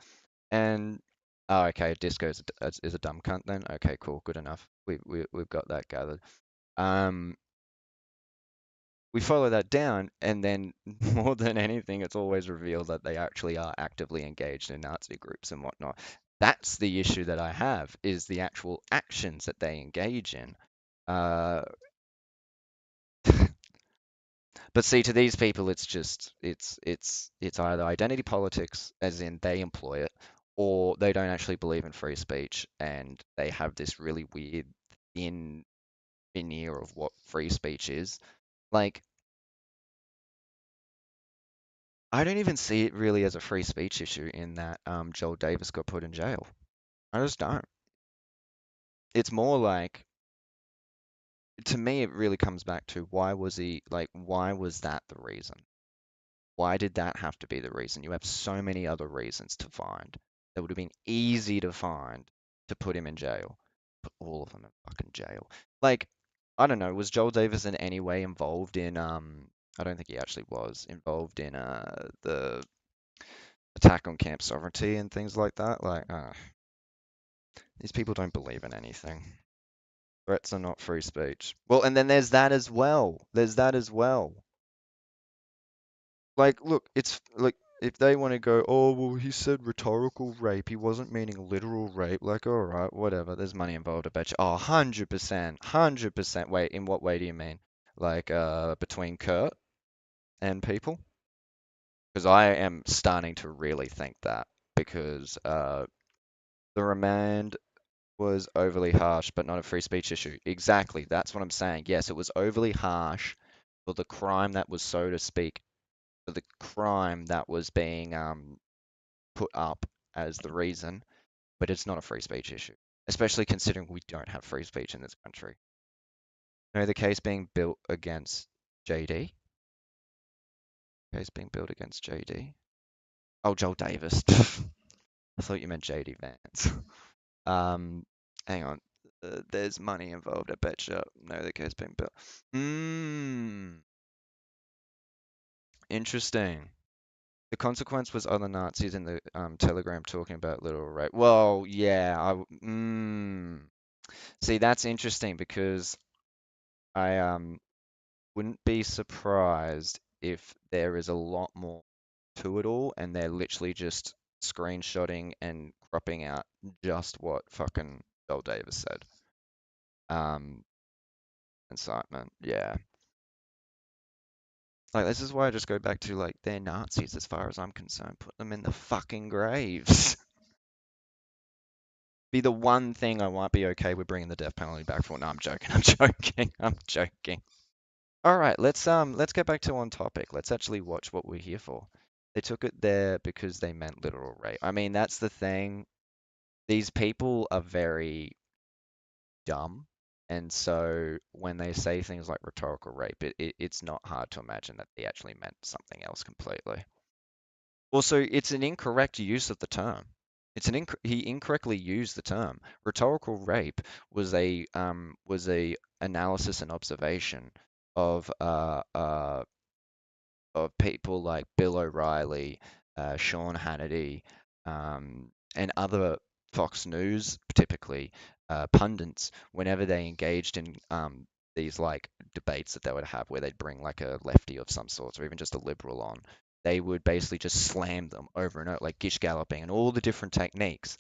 and oh, okay, Disco is a dumb cunt then. Okay, cool, good enough. We've got that gathered. We follow that down, and then more than anything, it's always revealed that they actually are actively engaged in Nazi groups and whatnot. That's the issue that I have, is the actual actions that they engage in. But see, to these people, it's just it's either identity politics, as in they employ it, or they don't actually believe in free speech, and they have this really weird thin veneer of what free speech is. Like, I don't even see it really as a free speech issue in that Joel Davis got put in jail. I just don't. It's more like, to me, it really comes back to why was that the reason? Why did that have to be the reason? You have so many other reasons to find that would have been easy to find to put him in jail. Put all of them in fucking jail. Like, I don't know, was Joel Davis in any way involved in I don't think he actually was involved in the attack on Camp Sovereignty and things like that. Like, these people don't believe in anything. Threats are not free speech. Well, and then there's that as well. There's that as well. Like, look, it's like if they want to go, oh, well, he said rhetorical rape. He wasn't meaning literal rape. Like, all right, whatever. There's money involved, I bet you. Oh, 100%. 100%. Wait, in what way do you mean? Like, between Kurt and people? Because I am starting to really think that because the remand was overly harsh, but not a free speech issue. Exactly. That's what I'm saying. Yes, it was overly harsh for the crime that was, so to speak, for the crime that was being put up as the reason, but it's not a free speech issue, especially considering we don't have free speech in this country. You know, the case being built against JD. Case being built against JD. Oh, Joel Davis. I thought you meant JD Vance. Hang on. There's money involved, I betcha. No, the case being built. Interesting. The consequence was other Nazis in the Telegram talking about literal rape. Well, yeah. See, that's interesting because I wouldn't be surprised if there is a lot more to it all, and they're literally just screenshotting and cropping out just what fucking Joel Davis said. Incitement, yeah. Like, this is why I just go back to, like, they're Nazis as far as I'm concerned. Put them in the fucking graves. Be the one thing I might be okay with bringing the death penalty back for. No, I'm joking. I'm joking. I'm joking. All right, let's get back to on topic. Let's actually watch what we're here for. They took it there because they meant literal rape. I mean, that's the thing. These people are very dumb. And so when they say things like rhetorical rape, it's not hard to imagine that they actually meant something else completely. Also, it's an incorrect use of the term. He incorrectly used the term. Rhetorical rape was a analysis and observation of people like Bill O'Reilly, Sean Hannity, and other Fox News, typically pundits, whenever they engaged in these like debates that they would have, where they'd bring like a lefty of some sorts or even just a liberal on, they would basically just slam them over and over, like gish galloping and all the different techniques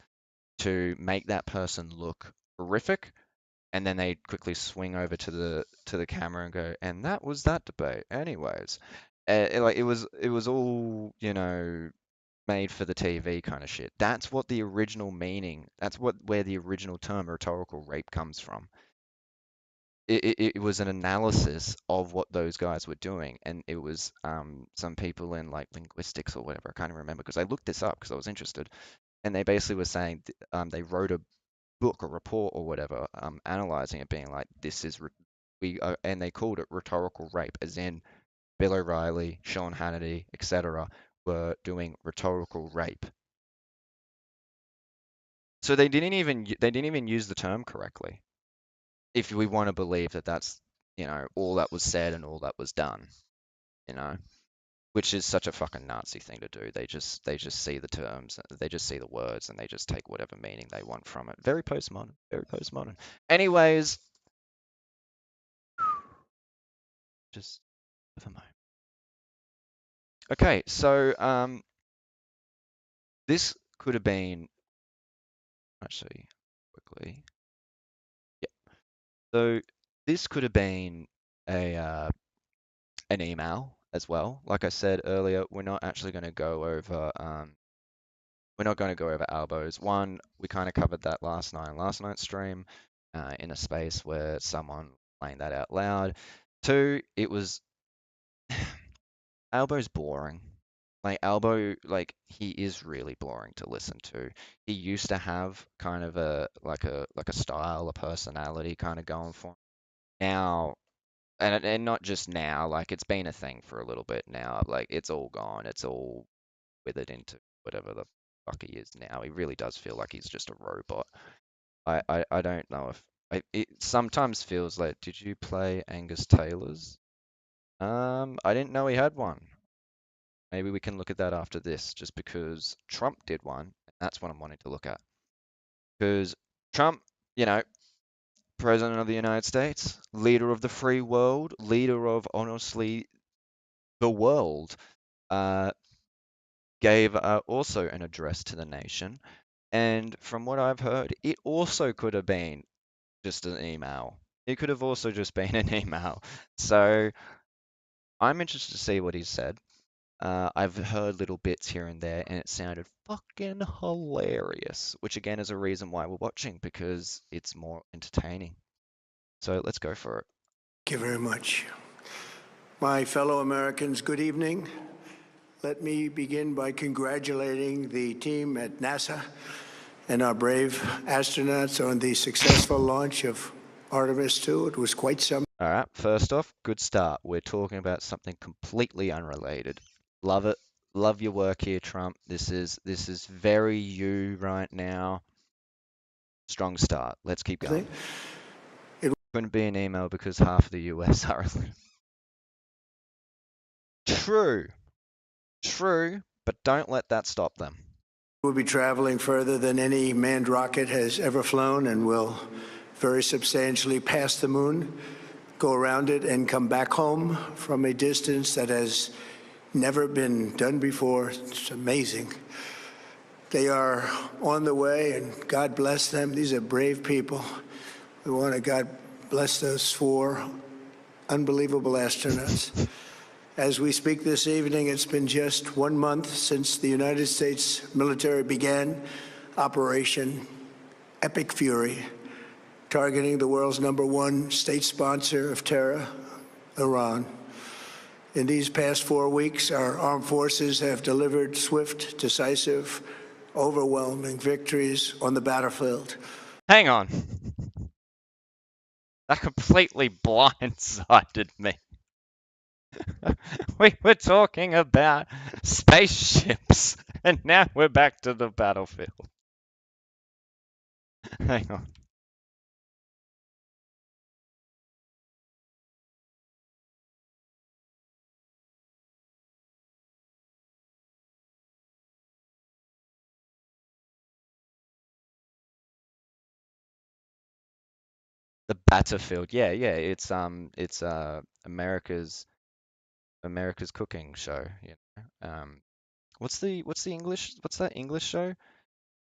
to make that person look horrific, and then they quickly swing over to the camera and go, and that was that debate. Anyways, like it was all, you know, made for the TV kind of shit. That's what the original meaning. That's where the original term rhetorical rape comes from. It was an analysis of what those guys were doing, and it was some people in like linguistics or whatever. I can't even remember because I looked this up because I was interested, and they basically were saying they wrote a book or report or whatever, analyzing it, being like, this is and they called it rhetorical rape, as in Bill O'Reilly, Sean Hannity, etc. were doing rhetorical rape. So they didn't even use the term correctly. If we want to believe that that's, you know, all that was said and all that was done, you know, which is such a fucking Nazi thing to do. They just see the terms, they just see the words, and they just take whatever meaning they want from it. Very postmodern, very postmodern. Anyways, just for a moment. Okay, so this could have been actually quickly. Yeah. So this could have been a an email as well. Like I said earlier, we're not actually going to go over we're not going to go over Albos. One, we kind of covered that last night's stream in a space where someone playing that out loud. Two, it was Albo's boring. Like Albo, like he is really boring to listen to. He used to have kind of a style, a personality kind of going for him. Now, and not just now, like it's been a thing for a little bit now. Like it's all gone. It's all withered into whatever the fuck he is now. He really does feel like he's just a robot. I don't know if it sometimes feels like, did you play Angus Taylor's? I didn't know he had one. Maybe we can look at that after this, just because Trump did one, and that's what I'm wanting to look at. Because Trump, you know, President of the United States, leader of the free world, leader of honestly the world, gave also an address to the nation. And from what I've heard, it also could have been just an email. It could have also just been an email. So I'm interested to see what he said. I've heard little bits here and there, and it sounded fucking hilarious, which again is a reason why we're watching, because it's more entertaining. So let's go for it. Thank you very much. My fellow Americans, good evening. Let me begin by congratulating the team at NASA and our brave astronauts on the successful launch of Artemis II. It was quite some. All right, first off, good start. We're talking about something completely unrelated. Love it. Love your work here, Trump. This is very you right now. Strong start. Let's keep going. It couldn't be an email because half of the US are. True, but don't let that stop them. We'll be traveling further than any manned rocket has ever flown, and will very substantially pass the moon, go around it, and come back home from a distance that has never been done before. It's amazing. They are on the way, and God bless them. These are brave people. We want to God bless those 4 unbelievable astronauts. As we speak this evening, it's been just 1 month since the United States military began Operation Epic Fury, targeting the world's #1 state sponsor of terror, Iran. In these past 4 weeks, our armed forces have delivered swift, decisive, overwhelming victories on the battlefield. Hang on. That completely blindsided me. We were talking about spaceships, and now we're back to the battlefield. Hang on. The battlefield, yeah, it's America's cooking show, you know. What's that English show?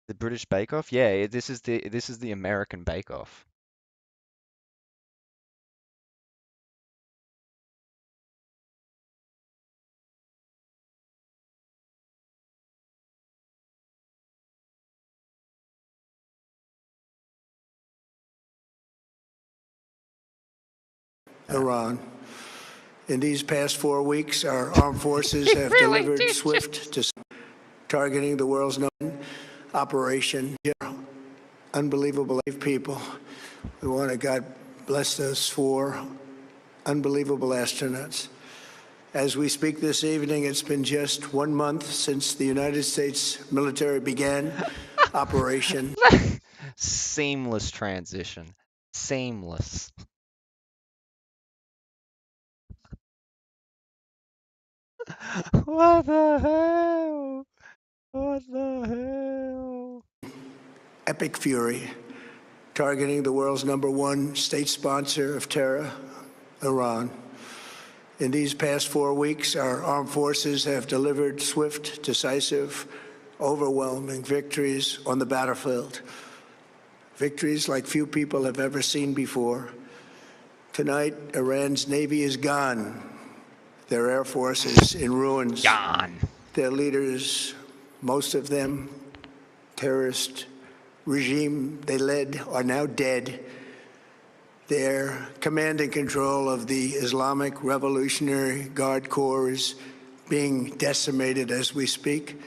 The British Bake Off? Yeah, this is the American Bake Off. Iran. In these past 4 weeks, our armed forces have delivered swift, targeting the world's #1 Operation. Unbelievable people. We want to God bless those 4 unbelievable astronauts. As we speak this evening, it's been just 1 month since the United States military began Operation. Seamless transition. Seamless. What the hell? What the hell? Epic Fury, targeting the world's #1 state sponsor of terror, Iran. In these past 4 weeks, our armed forces have delivered swift, decisive, overwhelming victories on the battlefield. Victories like few people have ever seen before. Tonight, Iran's Navy is gone. Their Air Force is in ruins. Gone. Their leaders, most of them, terrorist regime they led, are now dead. Their command and control of the Islamic Revolutionary Guard Corps is being decimated as we speak.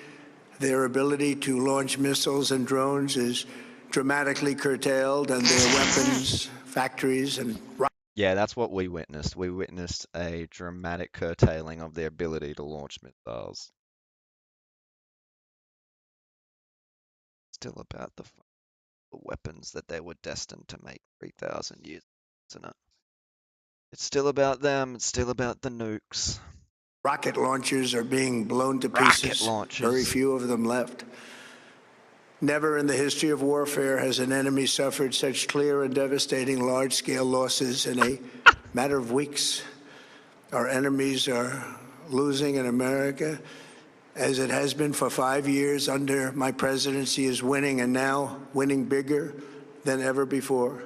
Their ability to launch missiles and drones is dramatically curtailed, and their weapons, factories, and Yeah, that's what we witnessed. We witnessed a dramatic curtailing of their ability to launch missiles. Still about the weapons that they were destined to make 3,000 years, isn't it? It's still about them. It's still about the nukes. rocket launchers are being blown to pieces. Very few of them left. Never in the history of warfare has an enemy suffered such clear and devastating large-scale losses in a matter of weeks. Our enemies are losing in America, as it has been for 5 years under my presidency, is winning, and now winning bigger than ever before.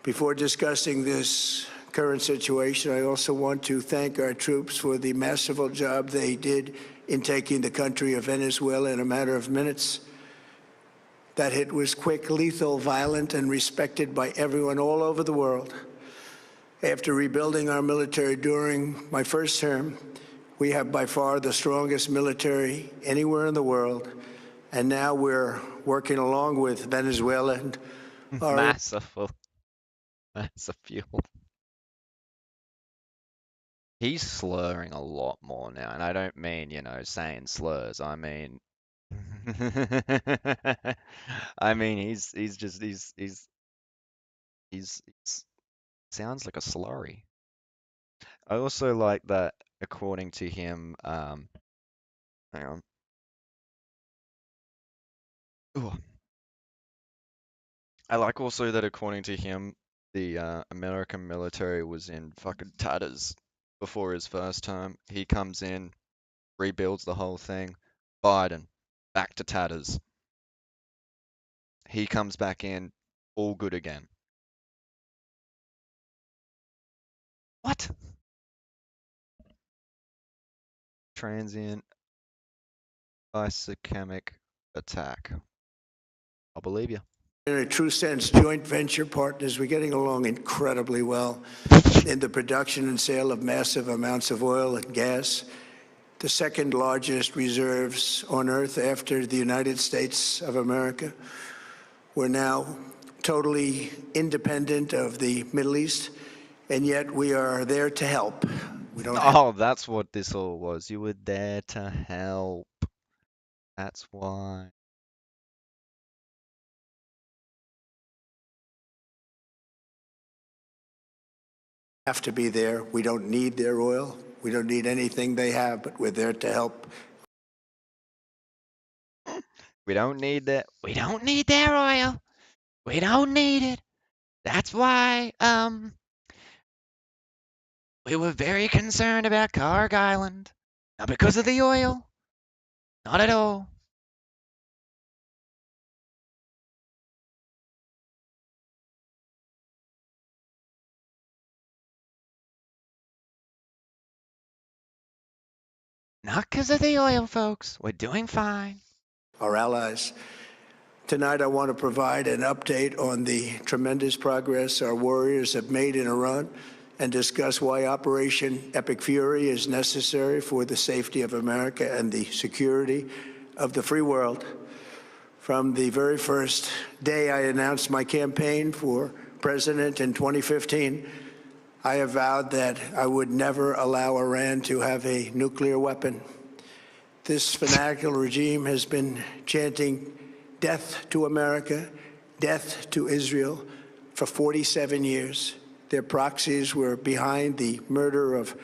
Before discussing this current situation, I also want to thank our troops for the masterful job they did in taking the country of Venezuela in a matter of minutes. That hit was quick, lethal, violent, and respected by everyone all over the world. After rebuilding our military during my first term, we have by far the strongest military anywhere in the world. And now we're working along with Venezuela and our Massive fuel. He's slurring a lot more now, and I don't mean, saying slurs. I mean, I mean he's sounds like a slurry. I also like that, according to him, hang on. Ooh. I like also that, according to him, the American military was in fucking tatters before his first term. He comes in, rebuilds the whole thing. Biden, back to tatters. He comes back in, all good again. What? Transient ischemic attack. I'll believe you. in a true sense, joint venture partners. We're getting along incredibly well in the production and sale of massive amounts of oil and gas, the second largest reserves on Earth after the United States of America. We're now totally independent of the Middle East, and yet we are there to help. We don't have Oh, that's what this all was. You were there to help. That's why. to be there. We don't need their oil. We don't need anything they have, but we're there to help. We don't need that. We don't need their oil. We don't need it. That's why, we were very concerned about Karg Island. Not because of the oil. Not at all. Not because of the oil, folks. We're doing fine. Our allies. Tonight, I want to provide an update on the tremendous progress our warriors have made in Iran and discuss why Operation Epic Fury is necessary for the safety of America and the security of the free world. From the very first day I announced my campaign for president in 2015, I have vowed that I would never allow Iran to have a nuclear weapon. This fanatical regime has been chanting death to America, death to Israel for 47 years. Their proxies were behind the murder of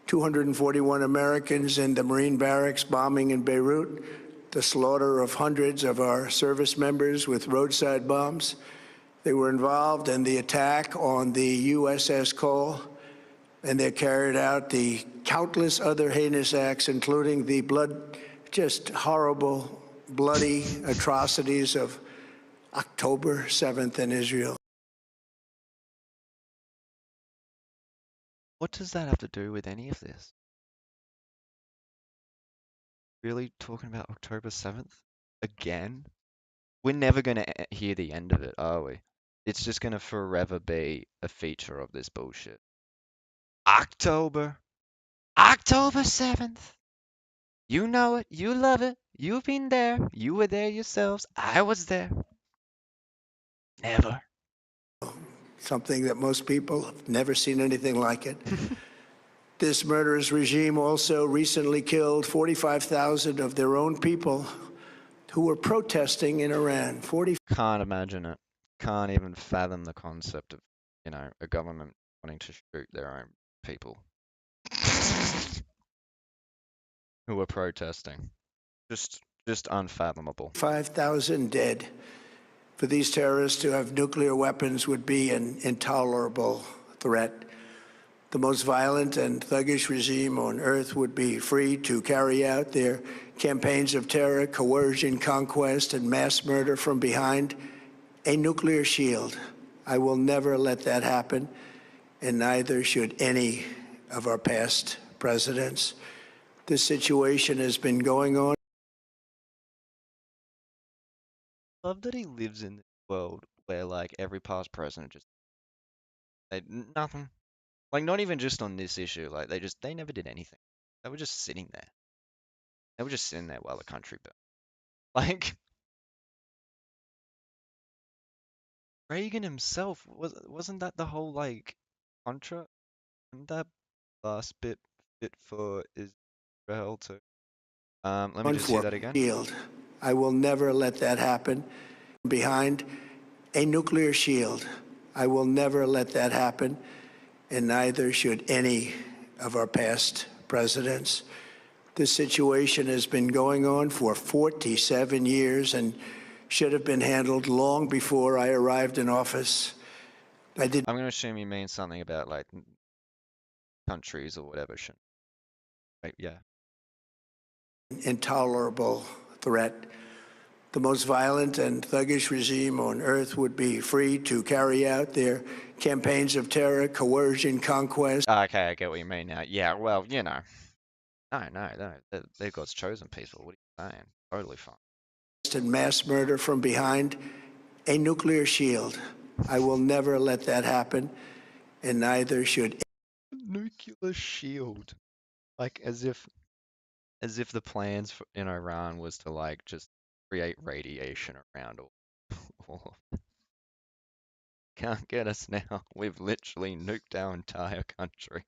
241 Americans in the Marine barracks bombing in Beirut, the slaughter of hundreds of our service members with roadside bombs. They were involved in the attack on the USS Cole, and they carried out the countless other heinous acts, including the just horrible, bloody atrocities of October 7th in Israel. What does that have to do with any of this? Really talking about October 7th? Again? We're never going to hear the end of it, are we? It's just going to forever be a feature of this bullshit. October October 7th. You know it. You love it. You've been there. You were there yourselves. I was there. Never. Something that most people have never seen anything like it. This murderous regime also recently killed 45,000 of their own people who were protesting in Iran. Can't imagine it. Can't even fathom the concept of, you know, a government wanting to shoot their own people who were protesting. Just unfathomable. 5,000 dead. For these terrorists to have nuclear weapons would be an intolerable threat. The most violent and thuggish regime on earth would be free to carry out their campaigns of terror, coercion, conquest, and mass murder from behind a nuclear shield. I will never let that happen, and neither should any of our past presidents. This situation has been going on. Love that he lives in this world where, like, every past president just nothing. Like, not even just on this issue. Like, they never did anything. They were just sitting there. They were just sitting there while the country burned. Like, Reagan himself wasn't that the whole like Contra? Wasn't that last bit fit for Israel too? Let me just see that again. Shield. I will never let that happen. Behind a nuclear shield. I will never let that happen, and neither should any of our past presidents. This situation has been going on for 47 years and should have been handled long before I arrived in office. I'm going to assume you mean something about like countries or whatever. Right, yeah. Intolerable threat. The most violent and thuggish regime on earth would be free to carry out their campaigns of terror, coercion, conquest. Okay, I get what you mean now. Yeah, well, you know. No, they're God's chosen people. What are you saying? Totally fine. And mass murder from behind a nuclear shield. I will never let that happen, and neither should. Nuclear shield. Like as if the plans in Iran was to like just create radiation around all of. Can't get us now. We've literally nuked our entire country.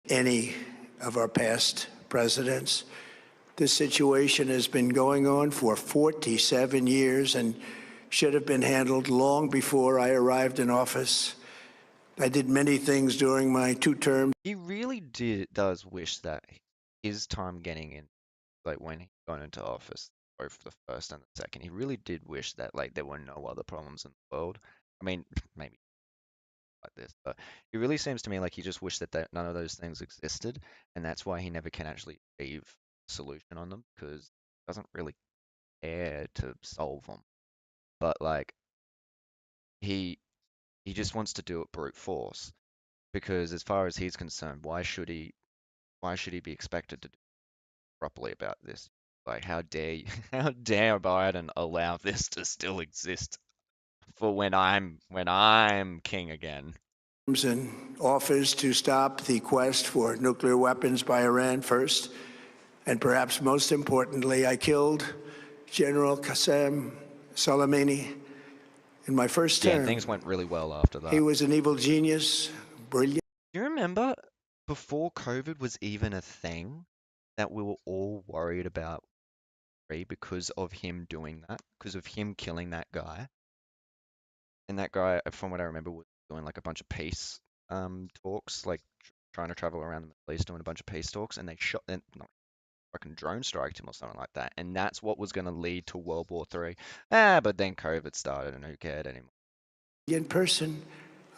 Any of our past presidents. This situation has been going on for 47 years and should have been handled long before I arrived in office. I did many things during my 2 terms. He really does wish that his time getting in, like when he got into office, both the first and the second, he really did wish that like there were no other problems in the world. I mean, maybe like this, but it really seems to me like he just wished that none of those things existed, and that's why he never can actually achieve a solution on them, because he doesn't really care to solve them. But like he just wants to do it brute force, because as far as he's concerned, why should he be expected to do properly about this? Like, how dare Biden allow this to still exist for when I'm king again? And offers to stop the quest for nuclear weapons by Iran first. And perhaps most importantly, I killed General Qasem Soleimani in my first term. Yeah, things went really well after that. He was an evil genius, brilliant. Do you remember before COVID was even a thing that we were all worried about because of him doing that, because of him killing that guy? And that guy, from what I remember, was doing like a bunch of peace talks, like trying to travel around the Middle East doing a bunch of peace talks, and they shot and fucking drone striked him or something like that, and that's what was going to lead to World War III. But then COVID started, and who cared anymore? In person,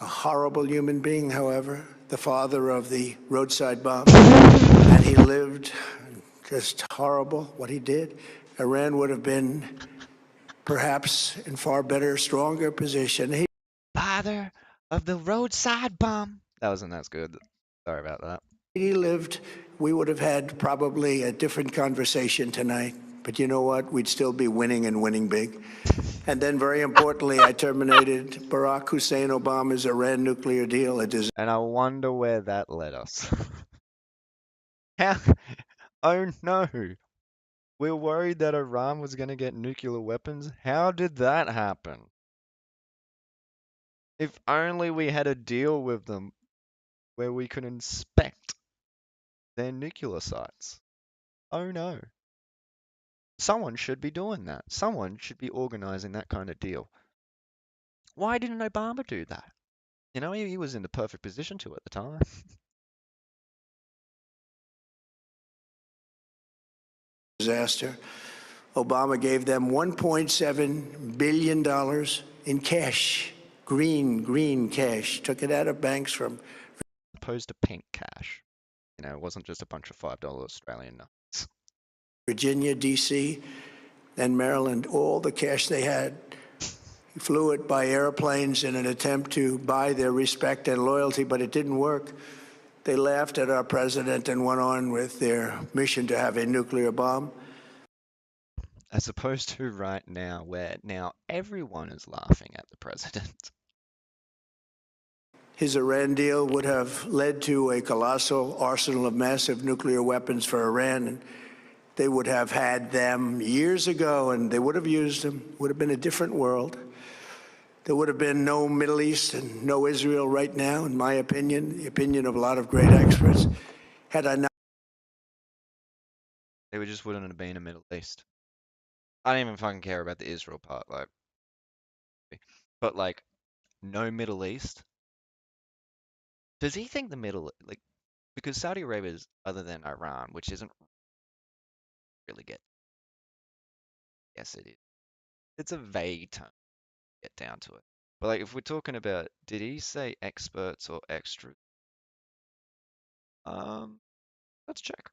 a horrible human being, however, the father of the roadside bomb, and he lived. Just horrible what he did. Iran would have been perhaps in far better, stronger position. Father of the roadside bomb. That wasn't as good. Sorry about that. He lived, we would have had probably a different conversation tonight. But you know what? We'd still be winning and winning big. And then, very importantly, I terminated Barack Hussein Obama's Iran nuclear deal. And I wonder where that led us. How? Oh no. We were worried that Iran was going to get nuclear weapons. How did that happen? If only we had a deal with them where we could inspect their nuclear sites. Oh no. Someone should be doing that. Someone should be organizing that kind of deal. Why didn't Obama do that? You know, he was in the perfect position to at the time. Disaster. Obama gave them $1.7 billion in cash, green cash, took it out of banks from Opposed to pink cash. You know, it wasn't just a bunch of $5 Australian notes. Virginia, D.C., and Maryland, all the cash they had. He flew it by airplanes in an attempt to buy their respect and loyalty, but it didn't work. They laughed at our president and went on with their mission to have a nuclear bomb. As opposed to right now, where now everyone is laughing at the president. His Iran deal would have led to a colossal arsenal of massive nuclear weapons for Iran, and they would have had them years ago, and they would have used them. It would have been a different world. There would have been no Middle East and no Israel right now, in my opinion, the opinion of a lot of great experts. Had I not... They just wouldn't have been a Middle East. I don't even fucking care about the Israel part, like. But like, no Middle East? Does he think the Middle, like, because Saudi Arabia is other than Iran, which isn't really get. Yes, it is. It's a vague term. Get down to it. But like, if we're talking about, did he say experts or extras? Let's check.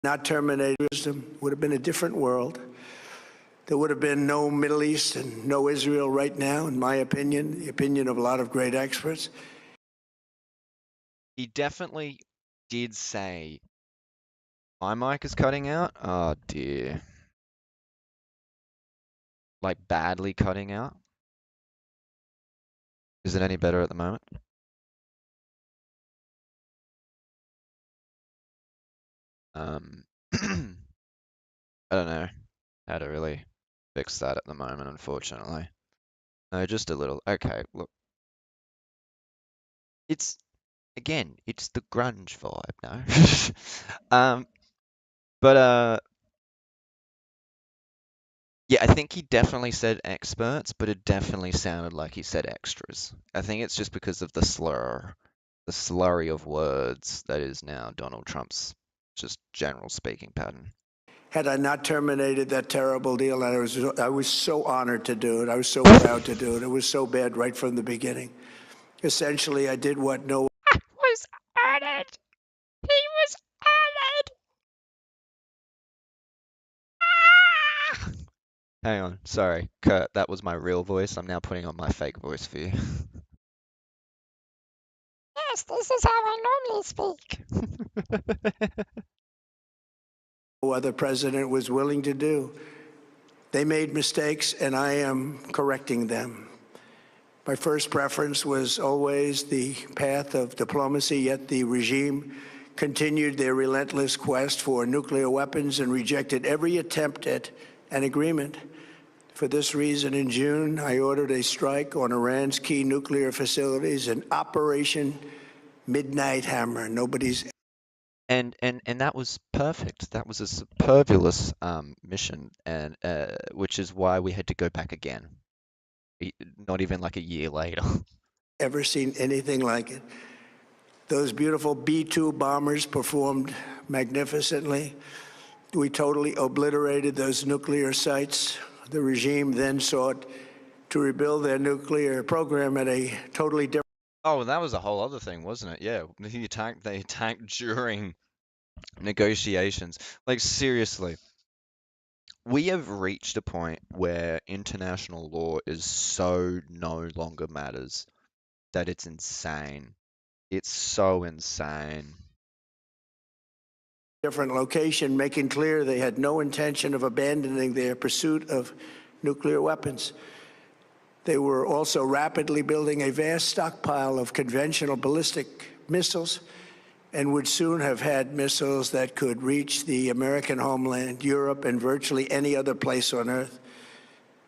Not terminated wisdom, would have been a different world. There would have been no Middle East and no Israel right now, in my opinion, the opinion of a lot of great experts. He definitely did say, my mic is cutting out? Oh dear. Like badly cutting out? Is it any better at the moment? I don't know how to really fix that at the moment, unfortunately. No, just a little. Okay, look. It's, again, it's the grunge vibe, no? Yeah, I think he definitely said experts, but it definitely sounded like he said extras. I think it's just because of the slurry of words that is now Donald Trump's just general speaking pattern. Had I not terminated that terrible deal, and I was so honored to do it. I was so proud to do it. It was so bad right from the beginning. Essentially, I did what no was honored. He was honored. Hang on, sorry, Kurt, that was my real voice. I'm now putting on my fake voice for you. Yes, this is how I normally speak. other president was willing to do. They made mistakes, and I am correcting them. My first preference was always the path of diplomacy, yet the regime continued their relentless quest for nuclear weapons and rejected every attempt at an agreement. For this reason, in June, I ordered a strike on Iran's key nuclear facilities, an Operation Midnight Hammer. Nobody's... And that was perfect. That was a superfluous mission, and which is why we had to go back again. Not even like a year later. Ever seen anything like it? Those beautiful B-2 bombers performed magnificently. We totally obliterated those nuclear sites. The regime then sought to rebuild their nuclear program at a totally different... Oh, that was a whole other thing, wasn't it? Yeah, they attacked during negotiations. Like, seriously. We have reached a point where international law is so no longer matters that it's insane. It's so insane. Different location, making clear they had no intention of abandoning their pursuit of nuclear weapons. They were also rapidly building a vast stockpile of conventional ballistic missiles, and would soon have had missiles that could reach the American homeland, Europe, and virtually any other place on Earth.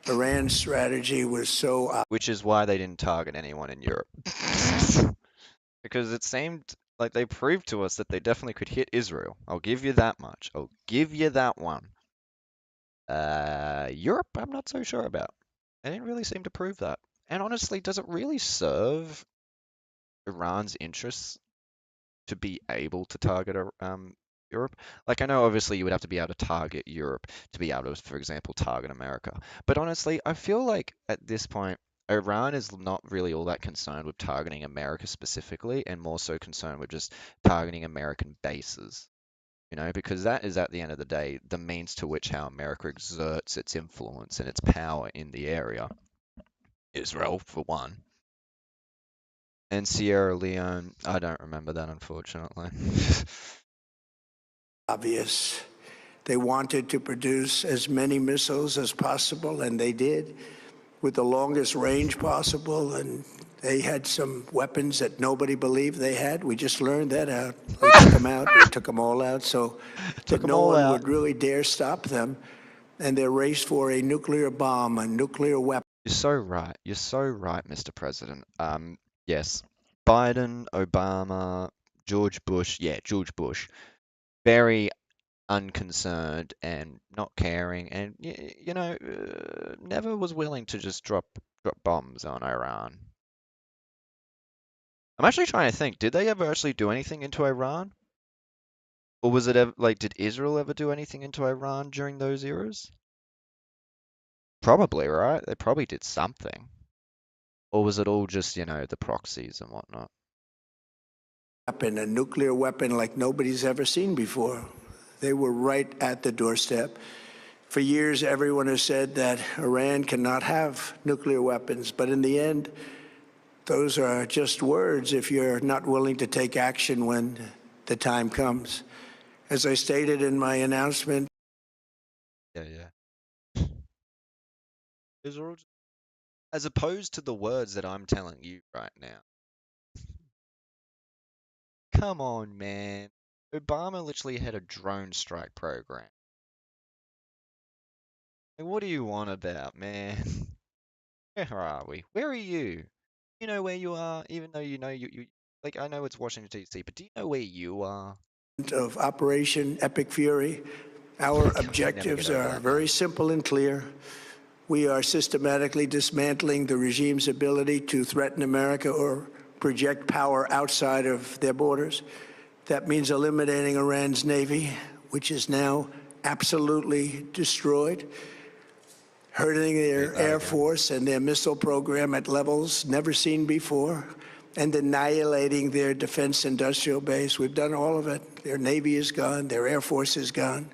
Iran's strategy was so Which is why they didn't target anyone in Europe. Because it seemed like they proved to us that they definitely could hit Israel. I'll give you that much. I'll give you that one. Europe, I'm not so sure about. They didn't really seem to prove that. And honestly, does it really serve Iran's interests to be able to target Europe? Like, I know obviously you would have to be able to target Europe to be able to, for example, target America. But honestly, I feel like at this point, Iran is not really all that concerned with targeting America specifically, and more so concerned with just targeting American bases. You know, because that is at the end of the day the means to which how America exerts its influence and its power in the area. Israel, for one. And Sierra Leone, I don't remember that, unfortunately. obvious. They wanted to produce as many missiles as possible, and they did, with the longest range possible. And they had some weapons that nobody believed they had. We just learned that out. We took them out. We took them all out, so that no one would really dare stop them. And their race for a nuclear bomb, a nuclear weapon. You're so right. You're so right, Mr. President. Yes, Biden, Obama, George Bush. Yeah, George Bush. Very unconcerned and not caring, and you know, never was willing to just drop bombs on Iran. I'm actually trying to think, did they ever actually do anything into Iran? Or was it ever, like, did Israel ever do anything into Iran during those eras? Probably, right? They probably did something. Or was it all just, you know, the proxies and whatnot? Weapon, a nuclear weapon like nobody's ever seen before. They were right at the doorstep. For years, everyone has said that Iran cannot have nuclear weapons, but in the end, those are just words if you're not willing to take action when the time comes. As I stated in my announcement, Yeah. Those are all just, as opposed to the words that I'm telling you right now. Come on, man. Obama literally had a drone strike program. Like, what do you want about, man? Where are we? Where are you? You know where you are, even though you know you like, I know it's Washington, D.C., but do you know where you are? of Operation Epic Fury, our objectives are very simple and clear. We are systematically dismantling the regime's ability to threaten America or project power outside of their borders. That means eliminating Iran's Navy, which is now absolutely destroyed, hurting their Air Force and their missile program at levels never seen before, and annihilating their defense industrial base. We've done all of it. Their Navy is gone. Their Air Force is gone.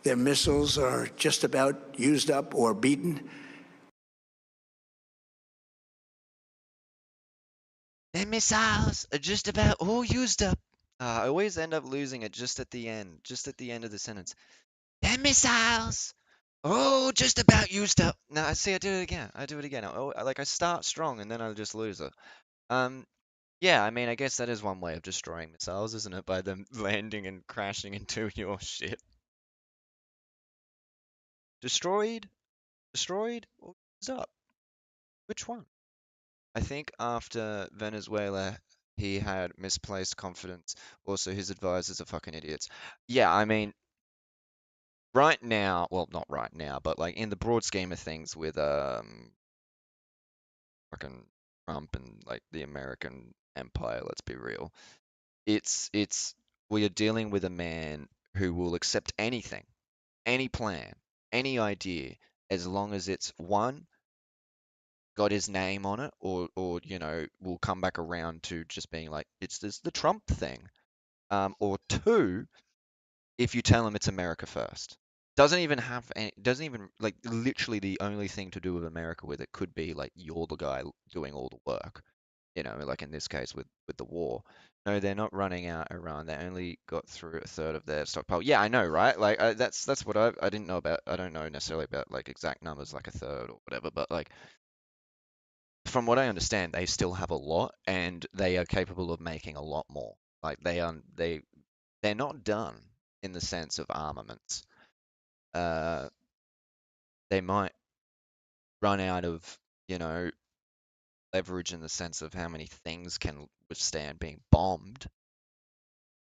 Their missiles are just about used up or beaten. Their missiles are just about all used up. I always end up losing it just at the end of the sentence. Their missiles are all just about used up. Now, I see, I do it again. I start strong and then I just lose it. Yeah, I mean, I guess that is one way of destroying missiles, isn't it? By them landing and crashing into your shit. Destroyed or used up? Which one? I think after Venezuela, he had misplaced confidence. Also, his advisors are fucking idiots. Yeah, I mean, right now, well, not right now, but like in the broad scheme of things with fucking Trump and like the American empire, let's be real. It's we are dealing with a man who will accept anything, any plan, any idea, as long as it's one, got his name on it, or you know, will come back around to just being like, it's this the Trump thing. Or two, if you tell him it's America first. Doesn't even like, literally the only thing to do with America with it could be like you're the guy doing all the work. You know, like in this case with the war. No, they're not running out Iran. They only got through a third of their stockpile. Yeah, I know, right? Like that's what I didn't know about. I don't know necessarily about like exact numbers, like a third or whatever. But like from what I understand, they still have a lot, and they are capable of making a lot more. Like they're not done in the sense of armaments. They might run out of, leverage in the sense of how many things can withstand being bombed,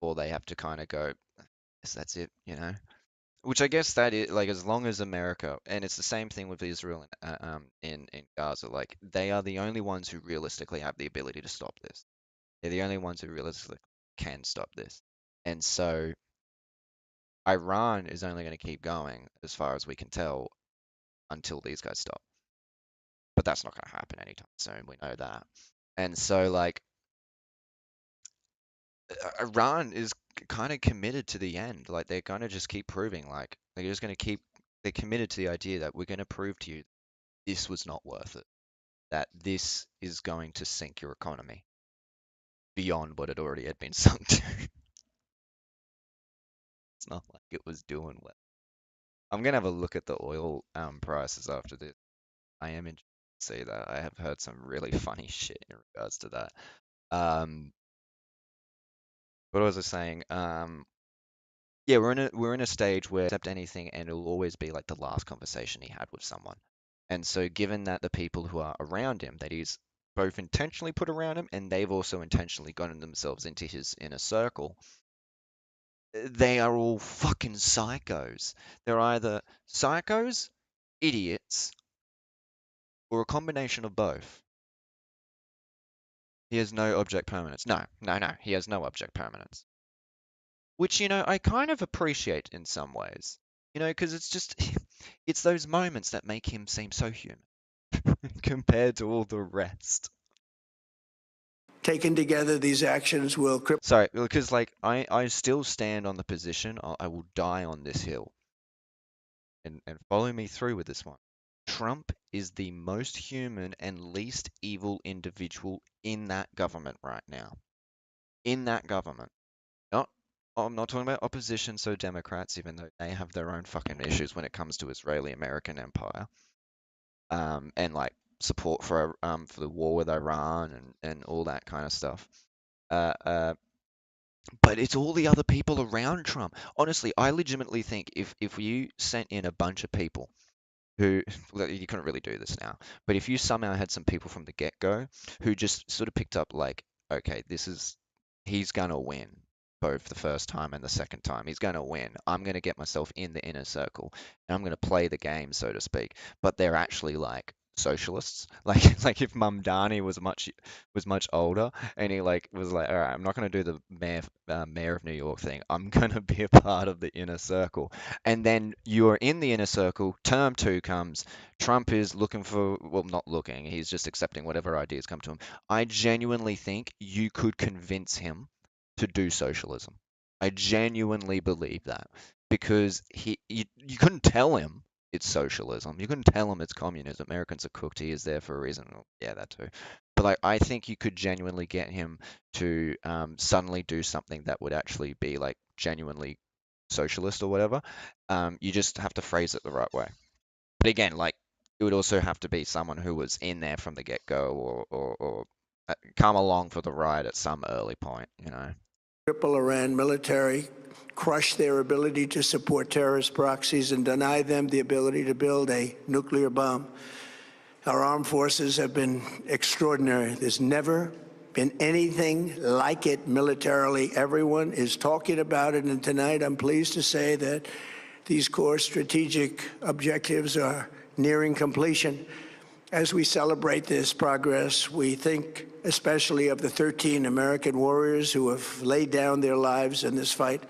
or they have to kind of go, yes, that's it, Which I guess that is like, as long as America, and it's the same thing with Israel in Gaza, like they are the only ones who realistically have the ability to stop this. They're the only ones who realistically can stop this. And so Iran is only going to keep going, as far as we can tell, until these guys stop. But that's not going to happen anytime soon. We know that. And so, like, Iran is kind of committed to the end. Like, they're going to just keep proving, like, they're just going to keep, they're committed to the idea that we're going to prove to you this was not worth it. That this is going to sink your economy beyond what it already had been sunk to. It's not like it was doing well. I'm gonna have a look at the oil prices after this. I am interested to see that. I have heard some really funny shit in regards to that. What was I saying? Yeah, we're in a stage where accept anything, and it'll always be like the last conversation he had with someone. And so, given that the people who are around him, that he's both intentionally put around him, and they've also intentionally gotten themselves into his inner circle, they are all fucking psychos. They're either psychos, idiots, or a combination of both. He has no object permanence. No. He has no object permanence. Which, I kind of appreciate in some ways. Because it's just, it's those moments that make him seem so human compared to all the rest. Taken together, these actions will cripple. Sorry, because, like, I still stand on the position, I will die on this hill. And follow me through with this one. Trump is the most human and least evil individual in that government right now. In that government. I'm not talking about opposition, so Democrats, even though they have their own fucking issues when it comes to Israeli-American empire. And like support for the war with Iran and all that kind of stuff. But it's all the other people around Trump. Honestly, I legitimately think if you sent in a bunch of people who, you couldn't really do this now, but if you somehow had some people from the get-go who just sort of picked up like, okay, he's gonna win both the first time and the second time. He's gonna win. I'm gonna get myself in the inner circle and I'm gonna play the game, so to speak. But they're actually like socialists. Like if Mamdani was much older and he like was like, all right, I'm not gonna do the mayor of New York thing. I'm gonna be a part of the inner circle. And then you're in the inner circle. Term 2 comes. Trump is looking for, well, not looking. He's just accepting whatever ideas come to him. I genuinely think you could convince him to do socialism. I genuinely believe that because you couldn't tell him it's socialism. You couldn't tell him it's communism. Americans are cooked. He is there for a reason. Well, yeah, that too. But like, I think you could genuinely get him to suddenly do something that would actually be like genuinely socialist or whatever. You just have to phrase it the right way. But again, like, it would also have to be someone who was in there from the get-go or come along for the ride at some early point, Cripple Iran military, crush their ability to support terrorist proxies, and deny them the ability to build a nuclear bomb. Our armed forces have been extraordinary. There's never been anything like it militarily. Everyone is talking about it, and tonight I'm pleased to say that these core strategic objectives are nearing completion. As we celebrate this progress, we think especially of the 13 American warriors who have laid down their lives in this fight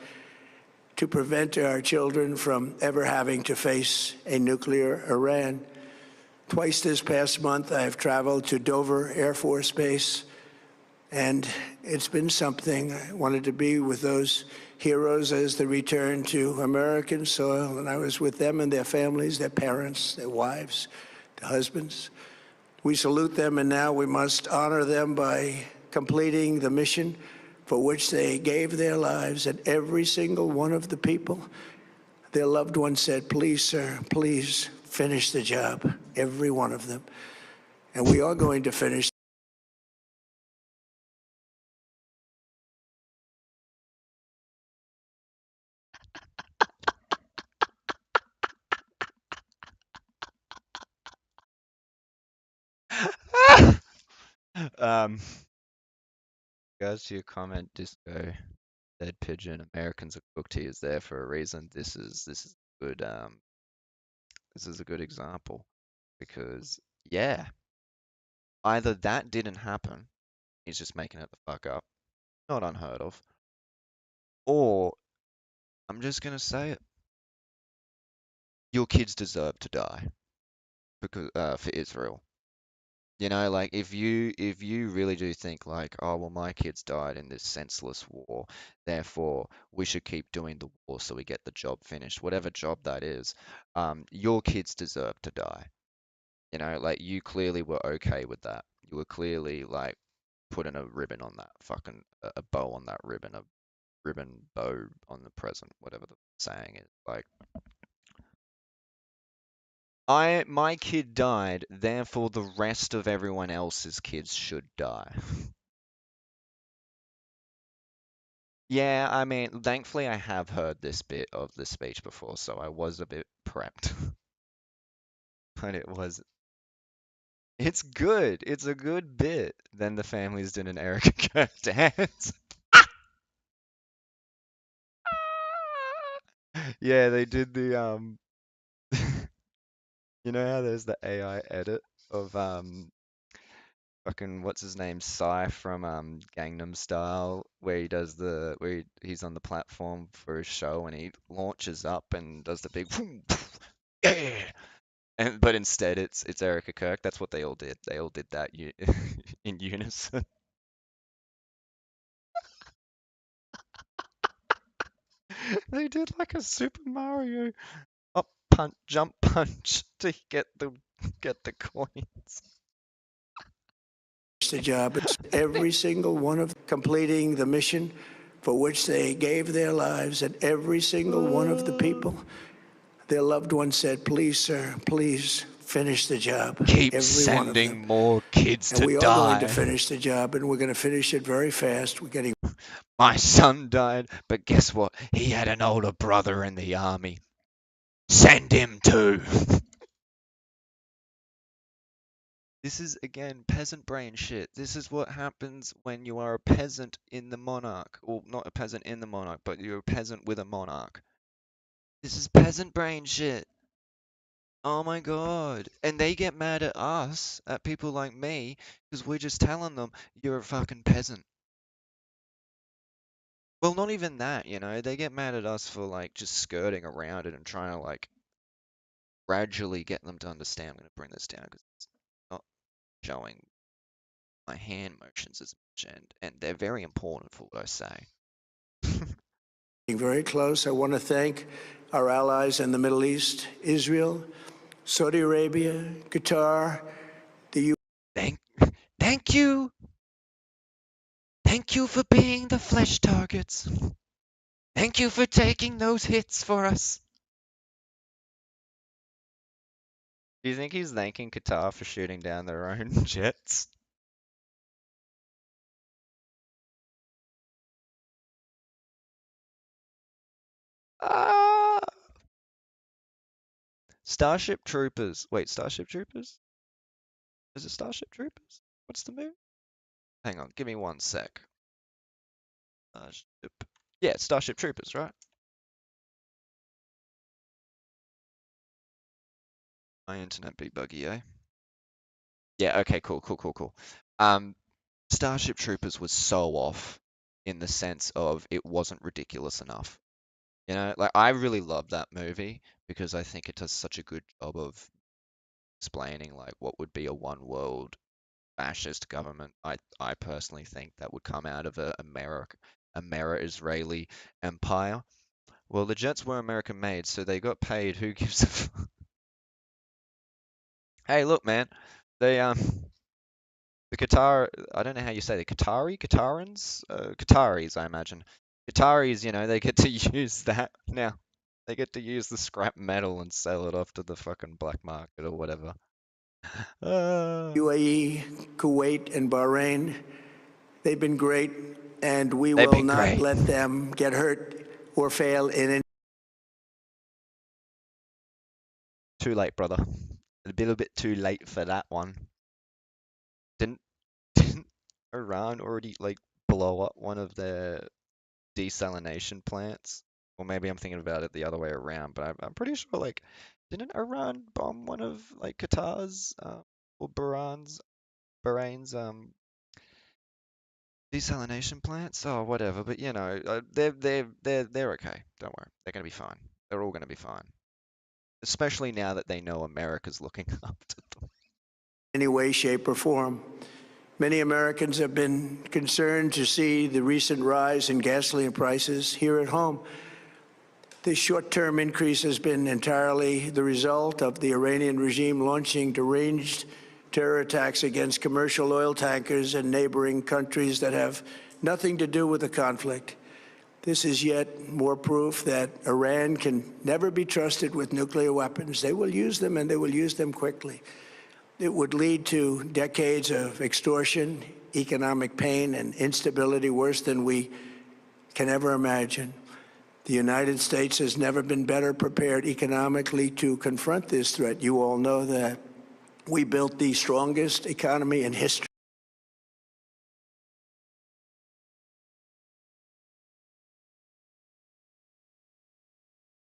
to prevent our children from ever having to face a nuclear Iran. Twice this past month, I have traveled to Dover Air Force Base, and it's been something. I wanted to be with those heroes as they return to American soil, and I was with them and their families, their parents, their wives, their husbands. We salute them, and now we must honor them by completing the mission for which they gave their lives. And every single one of the people, their loved ones said, please, sir, please finish the job. Every one of them. And we are going to finish Regards to your comment, Disco, Dead Pigeon, Americans are cooked here is there for a reason. This is good. This is a good example because yeah, either that didn't happen, he's just making it the fuck up, not unheard of, or I'm just gonna say it, your kids deserve to die because for Israel. You know, like if you really do think like, oh well, my kids died in this senseless war, therefore we should keep doing the war so we get the job finished, whatever job that is, your kids deserve to die. You know, like you clearly were okay with that. You were clearly like putting a ribbon on that fucking a bow on that ribbon, a ribbon bow on the present, whatever the saying is. Like my kid died, therefore the rest of everyone else's kids should die. Yeah, I mean, thankfully I have heard this bit of the speech before, so I was a bit prepped. But it's good. It's a good bit. Then the families did an Erica Kirk dance. Yeah, they did the you know how there's the AI edit of fucking what's his name, Psy from Gangnam Style, where he does he's on the platform for his show and he launches up and does the big yeah. But instead it's Erica Kirk. That's what they all did. They all did that in unison. They did like a Super Mario up punch, jump punch to get the coins. The job. It's every single one of them completing the mission for which they gave their lives, and every single one of the people, their loved ones said, please, sir, please finish the job. Keep every sending one of them. more kids And to we are die. going to finish the job, and we're going to finish it very fast. We're getting. My son died, but guess what? He had an older brother in the army. Send him too. This is, again, peasant brain shit. This is what happens when you are a peasant in the monarch. Or not a peasant in the monarch, but you're a peasant with a monarch. This is peasant brain shit. Oh my god. And they get mad at us, at people like me, because we're just telling them, you're a fucking peasant. Well, not even that, you know. They get mad at us for, like, just skirting around it and trying to, like, gradually get them to understand. I'm going to bring this down because it's not showing my hand motions as much, and they're very important for what I say. Very close. I want to thank our allies in the Middle East, Israel, Saudi Arabia, Qatar, the U. Thank you. Thank you for being the flesh targets. Thank you for taking those hits for us. Do you think he's thanking Qatar for shooting down their own jets? Ah! Starship Troopers. Wait, Starship Troopers? Is it Starship Troopers? What's the movie? Hang on, give me 1 sec. Yeah, Starship Troopers, right? My internet be buggy, eh? Yeah, okay, cool. Starship Troopers was so off in the sense of it wasn't ridiculous enough. You know, like I really love that movie because I think it does such a good job of explaining like what would be a one world fascist government. I personally think that would come out of a Israeli empire. Well, the jets were American made, so they got paid. Who gives a fuck? Hey, look, man, they the Qatar, I don't know how you say it, Qatarans? Qataris, I imagine. Qataris, you know, they get to use that now. They get to use the scrap metal and sell it off to the fucking black market or whatever. UAE, Kuwait, and Bahrain. They've been great, and we They've will been not great. let them get hurt or fail in any. Too late, brother. A little bit too late for that one. Didn't Iran already like blow up one of their desalination plants? Or maybe I'm thinking about it the other way around, but I'm pretty sure like didn't Iran bomb one of like Qatar's or Bahrain's desalination plants? Oh, whatever. But you know, they're okay. Don't worry, they're gonna be fine. They're all gonna be fine. Especially now that they know America's looking after them. Any way, shape, or form. Many Americans have been concerned to see the recent rise in gasoline prices here at home. This short-term increase has been entirely the result of the Iranian regime launching deranged terror attacks against commercial oil tankers in neighboring countries that have nothing to do with the conflict. This is yet more proof that Iran can never be trusted with nuclear weapons. They will use them, and they will use them quickly. It would lead to decades of extortion, economic pain, and instability worse than we can ever imagine. The United States has never been better prepared economically to confront this threat. You all know that we built the strongest economy in history.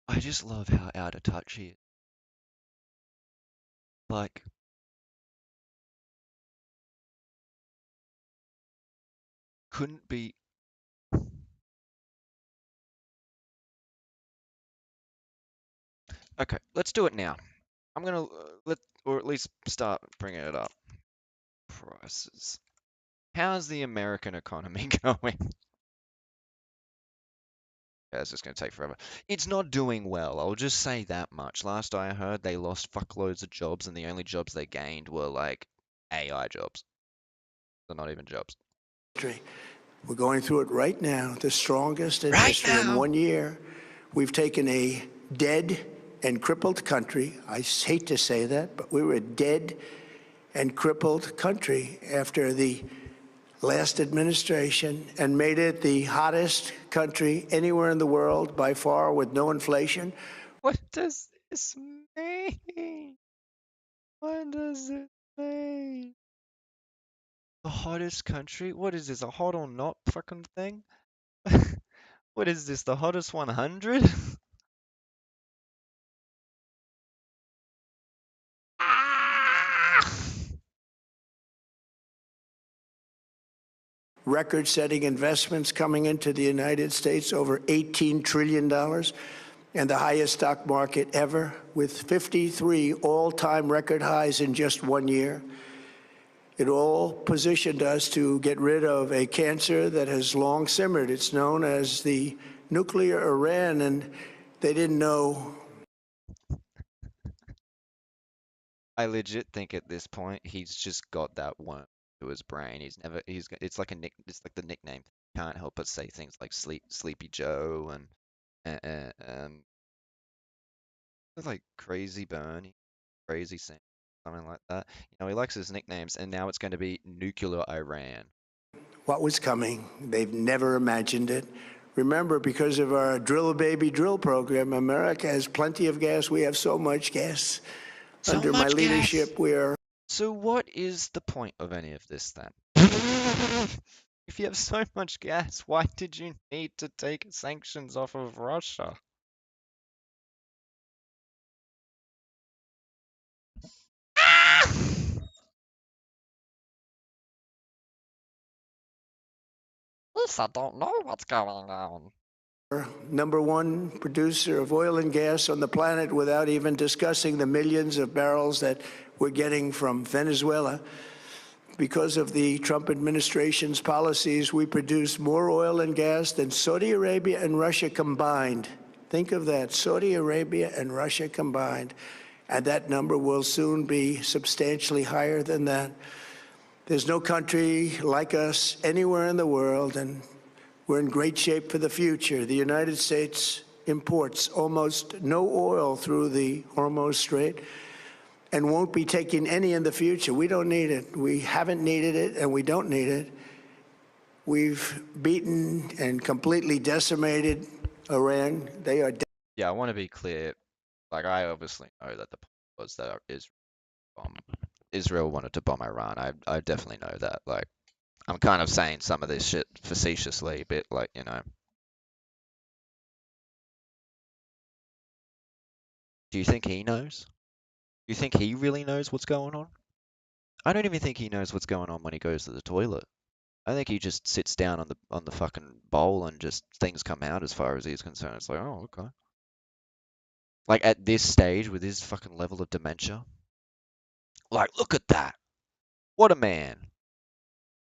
I just love how out of touch he is. Like, couldn't be. Okay, let's do it now. I'm gonna or at least start bringing it up. Prices. How's the American economy going? Yeah, it's just gonna take forever. It's not doing well. I'll just say that much. Last I heard, they lost fuckloads of jobs, and the only jobs they gained were like AI jobs. They're not even jobs. We're going through it right now, the strongest in history. In 1 year, we've taken a dead and crippled country. I hate to say that, but we were a dead and crippled country after the last administration and made it the hottest country anywhere in the world by far with no inflation. What does this mean? What does it mean? The hottest country? What is this, a hot or not fucking thing? What is this, the hottest 100? Record-setting investments coming into the United States, over $18 trillion, and the highest stock market ever, with 53 all-time record highs in just 1 year. It all positioned us to get rid of a cancer that has long simmered. It's known as the nuclear Iran, and they didn't know. I legit think at this point he's just got that worm to his brain. It's like it's like the nickname. Can't help but say things like Sleepy Joe and like Crazy Bernie, Crazy Sam, something like that. You know, he likes his nicknames, and now it's going to be Nuclear Iran. What was coming? They've never imagined it. Remember, because of our Drill Baby Drill program, America has plenty of gas. We have so much gas. Under my leadership, we are. So what is the point of any of this then? If you have so much gas, why did you need to take sanctions off of Russia? I don't know what's going on. #1 producer of oil and gas on the planet, without even discussing the millions of barrels that we're getting from Venezuela. Because of the Trump administration's policies, we produce more oil and gas than Saudi Arabia and Russia combined. Think of that, Saudi Arabia and Russia combined. And that number will soon be substantially higher than that. There's no country like us anywhere in the world, and we're in great shape for the future. The United States imports almost no oil through the Hormuz Strait and won't be taking any in the future. We don't need it. We haven't needed it, and we don't need it. We've beaten and completely decimated Iran. They are. Yeah, I want to be clear. Like, I obviously know that the point was that Israel wanted to bomb Iran. I definitely know that. Like, I'm kind of saying some of this shit facetiously, a bit like, you know. Do you think he knows? Do you think he really knows what's going on? I don't even think he knows what's going on when he goes to the toilet. I think he just sits down on the fucking bowl and just things come out as far as he's concerned. It's like, oh, okay. Like at this stage with his fucking level of dementia. Like, look at that. What a man.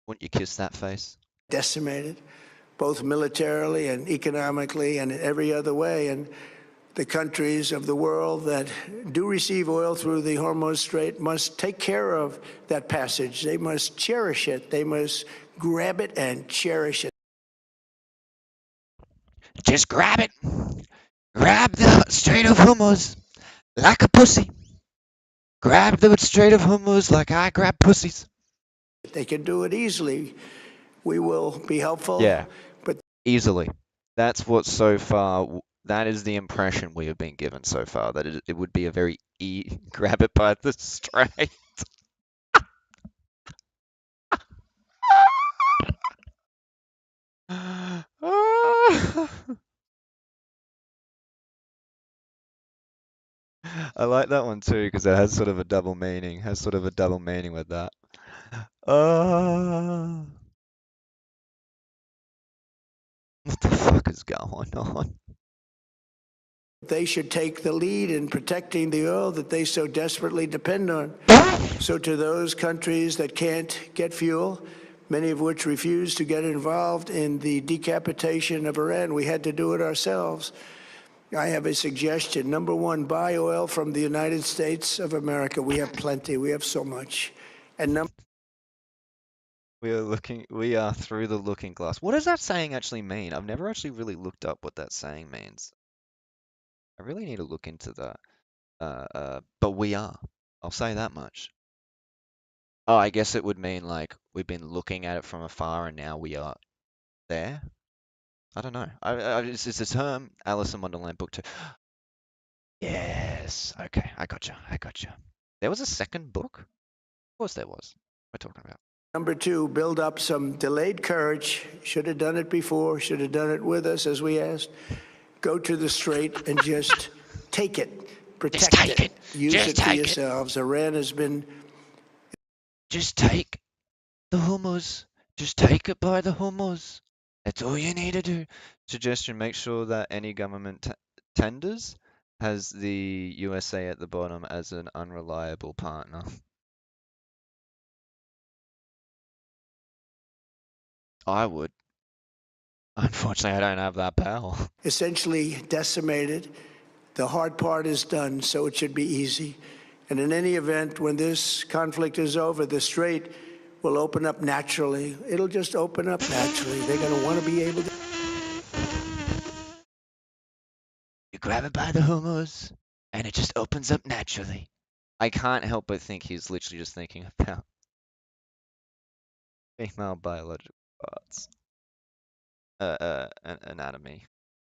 Wouldn't you kiss that face? Decimated, both militarily and economically and in every other way. And the countries of the world that do receive oil through the Hormuz Strait must take care of that passage. They must cherish it. They must grab it and cherish it. Just grab it. Grab the Strait of Hormuz like a pussy. Grab the Strait of Hormuz like I grab pussies. They can do it easily. We will be helpful. Yeah, but easily. That's what so far, that is the impression we have been given so far, that it would be a very grab it by the strait. I like that one too, because it has sort of a double meaning. Has sort of a double meaning with that. What the fuck is going on? they should take the lead in protecting the oil that they so desperately depend on. So to those countries that can't get fuel, many of which refuse to get involved in the decapitation of Iran, we had to do it ourselves. I have a suggestion. Number one, buy oil from the United States of America. We have plenty. We have so much. And We are through the looking glass. What does that saying actually mean? I've never actually really looked up what that saying means. I really need to look into that. But we are. I'll say that much. Oh, I guess it would mean like we've been looking at it from afar and now we are there. I don't know. It's a term. Alice in Wonderland book 2. Yes. Okay. I gotcha. There was a second book? Of course there was. What are we talking about? number two, build up some delayed courage. Should have done it before. Should have done it with us, as we asked. Go to the strait and just take it. Protect it. Use it for yourselves. Iran has been... Just take the Hormuz. Just take it by the Hormuz. That's all you need to do. Suggestion, make sure that any government tenders has the USA at the bottom as an unreliable partner. I would. Unfortunately, I don't have that power. essentially decimated. The hard part is done, so it should be easy. And in any event, when this conflict is over, the strait will open up naturally. It'll just open up naturally. They're going to want to be able to... You grab it by the Hormuz, and it just opens up naturally. I can't help but think he's literally just thinking about female biological parts. Anatomy.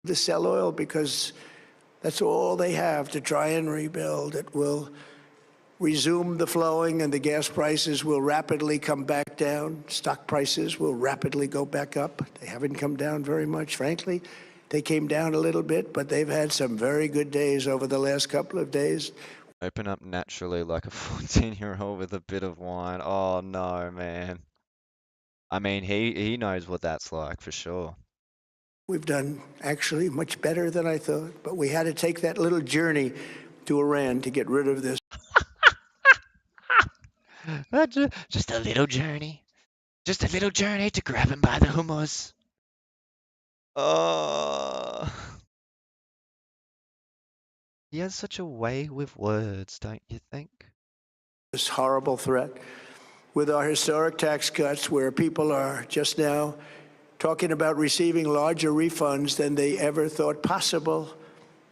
to sell oil because that's all they have to try and rebuild. It will resume the flowing and the gas prices will rapidly come back down. Stock prices will rapidly go back up. They haven't come down very much, frankly. They came down a little bit, but they've had some very good days over the last couple of days. Open up naturally like a 14-year-old with a bit of wine. Oh no, man. I mean, he knows what that's like for sure. We've done actually much better than I thought, but we had to take that little journey to Iran to get rid of this. Just a little journey. Just a little journey to grab him by the Hormuz. Oh. He has such a way with words, don't you think? This horrible threat with our historic tax cuts where people are just now talking about receiving larger refunds than they ever thought possible.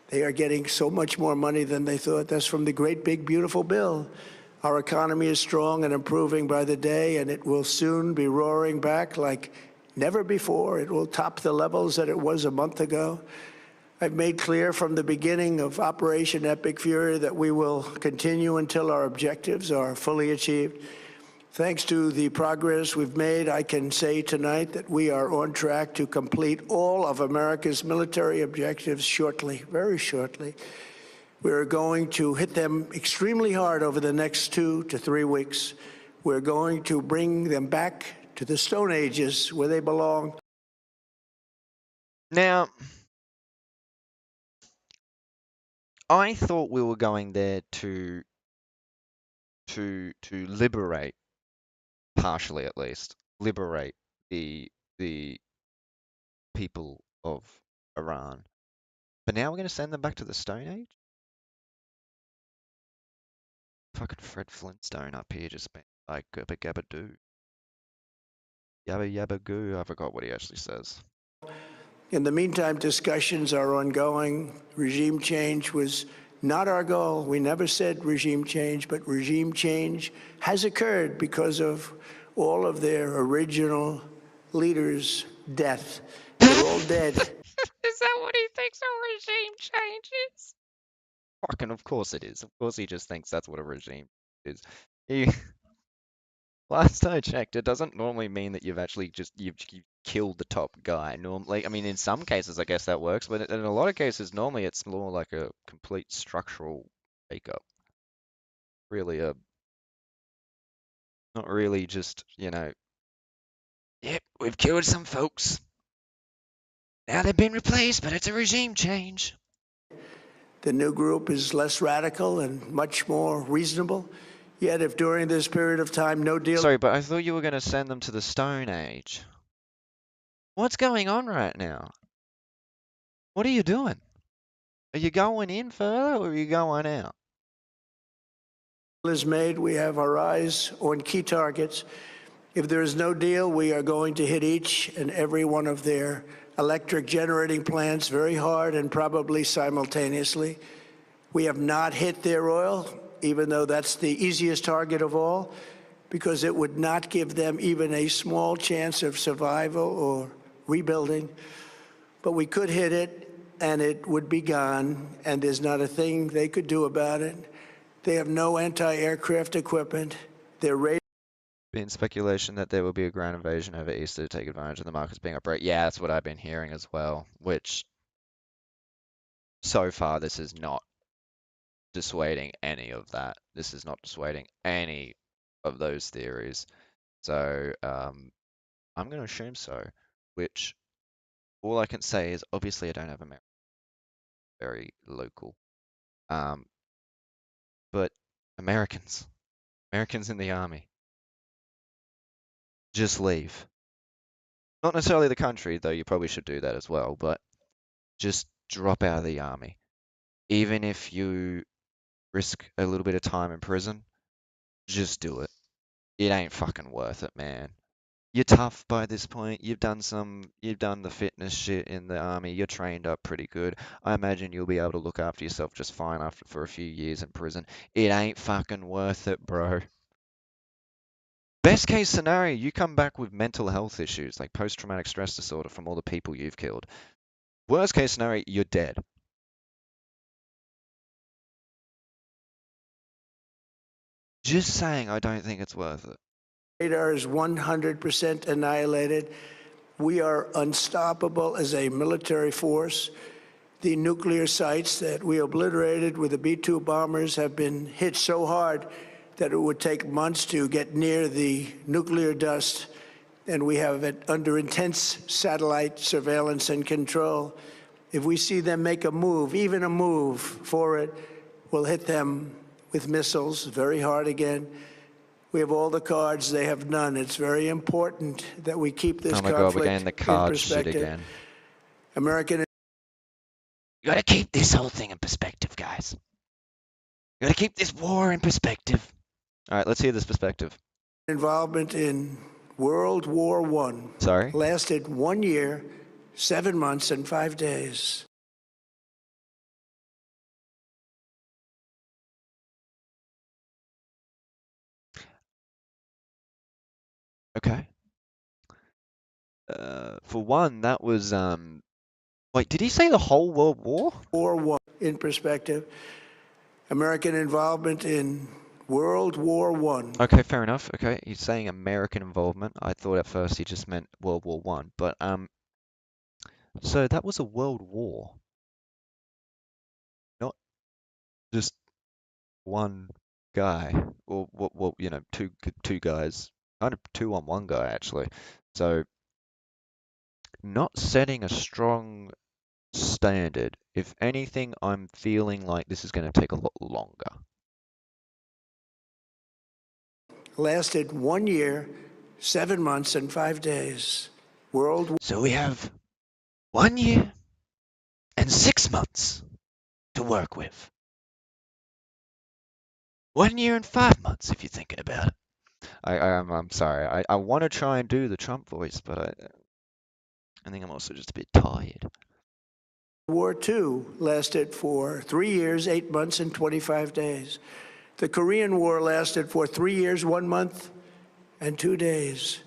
They are getting so much more money than they thought. That's from the great big beautiful bill. Our economy is strong and improving by the day, and it will soon be roaring back like never before. It will top the levels that it was a month ago. I've made clear from the beginning of Operation Epic Fury that we will continue until our objectives are fully achieved. Thanks to the progress we've made, I can say tonight that we are on track to complete all of America's military objectives shortly, very shortly. We're going to hit them extremely hard over the next 2 to 3 weeks. We're going to bring them back to the Stone Ages where they belong. Now, I thought we were going there to liberate, partially at least, liberate the people of Iran. But now we're going to send them back to the Stone Age? Fucking Fred Flintstone up here just being like gabba gabba doo. Yabba yabba goo. I forgot what he actually says. In the meantime, discussions are ongoing. Regime change was not our goal. We never said regime change, but regime change has occurred because of all of their original leaders' death. They're all dead. Is that what he thinks a regime change is? Fucking of course it is. Of course he just thinks that's what a regime is. Last I checked, it doesn't normally mean that you've actually you've killed the top guy. Normally, I mean, in some cases, I guess that works, but in a lot of cases, normally it's more like a complete structural breakup. Really, not really just, yep, we've killed some folks. Now they've been replaced, but it's a regime change. The new group is less radical and much more reasonable. Yet if during this period of time no deal... Sorry, but I thought you were going to send them to the Stone Age. What's going on right now? What are you doing? Are you going in further or are you going out? ...is made, we have our eyes on key targets. If there is no deal, we are going to hit each and every one of their electric generating plants very hard and probably simultaneously. We have not hit their oil, even though that's the easiest target of all, because it would not give them even a small chance of survival or rebuilding. But we could hit it, and it would be gone, and there's not a thing they could do about it. They have no anti-aircraft equipment. They're ready. Been speculation that there will be a ground invasion over Easter to take advantage of the markets being upright. Yeah, that's what I've been hearing as well, which so far this is not dissuading any of that. This is not dissuading any of those theories. So I'm going to assume so, which all I can say is obviously I don't have America. Very local. But Americans in the army, just leave. Not necessarily the country, though you probably should do that as well, but just drop out of the army. Even if you risk a little bit of time in prison, just do it. It ain't fucking worth it, man. You're tough by this point. You've done the fitness shit in the army. You're trained up pretty good. I imagine you'll be able to look after yourself just fine for a few years in prison. It ain't fucking worth it, bro. Best case scenario, you come back with mental health issues like post-traumatic stress disorder from all the people you've killed. Worst case scenario, you're dead. Just saying, I don't think it's worth it. Radar is 100% annihilated. We are unstoppable as a military force. The nuclear sites that we obliterated with the B-2 bombers have been hit so hard that it would take months to get near the nuclear dust, and we have it under intense satellite surveillance and control. If we see them make a move, even a move for it, we'll hit them with missiles very hard again. We have all the cards, they have none. It's very important that we keep this conflict God, we're getting the card shit again. American... You gotta keep this whole thing in perspective, guys. You gotta keep this war in perspective. All right, let's hear this perspective. Involvement in World War I lasted 1 year, 7 months, and 5 days. Okay. For one, that was wait, did he say the whole World War? War I in perspective. American involvement in World War One. Okay, fair enough. Okay, he's saying American involvement. I thought at first he just meant World War One, but so that was a world war, not just one guy, or what you know, two guys, kind of two on one guy actually. So not setting a strong standard. If anything, I'm feeling like this is going to take a lot longer. Lasted 1 year, 7 months, and 5 days. World War. So we have 1 year and 6 months to work with. 1 year and 5 months, if you're thinking about it. I'm sorry. I want to try and do the Trump voice, but I think I'm also just a bit tired. War II lasted for 3 years, 8 months, and 25 days. The Korean War lasted for 3 years, 1 month, and 2 days.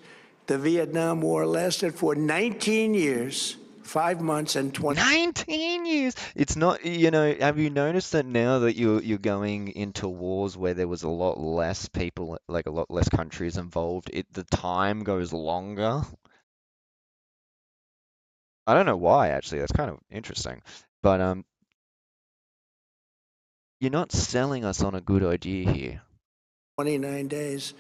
The Vietnam War lasted for 19 years, 5 months, and 19 years. It's not, you know, have you noticed that now that you're going into wars where there was a lot less people, like a lot less countries involved, the time goes longer? I don't know why, actually. That's kind of interesting. But you're not selling us on a good idea here. 29 days.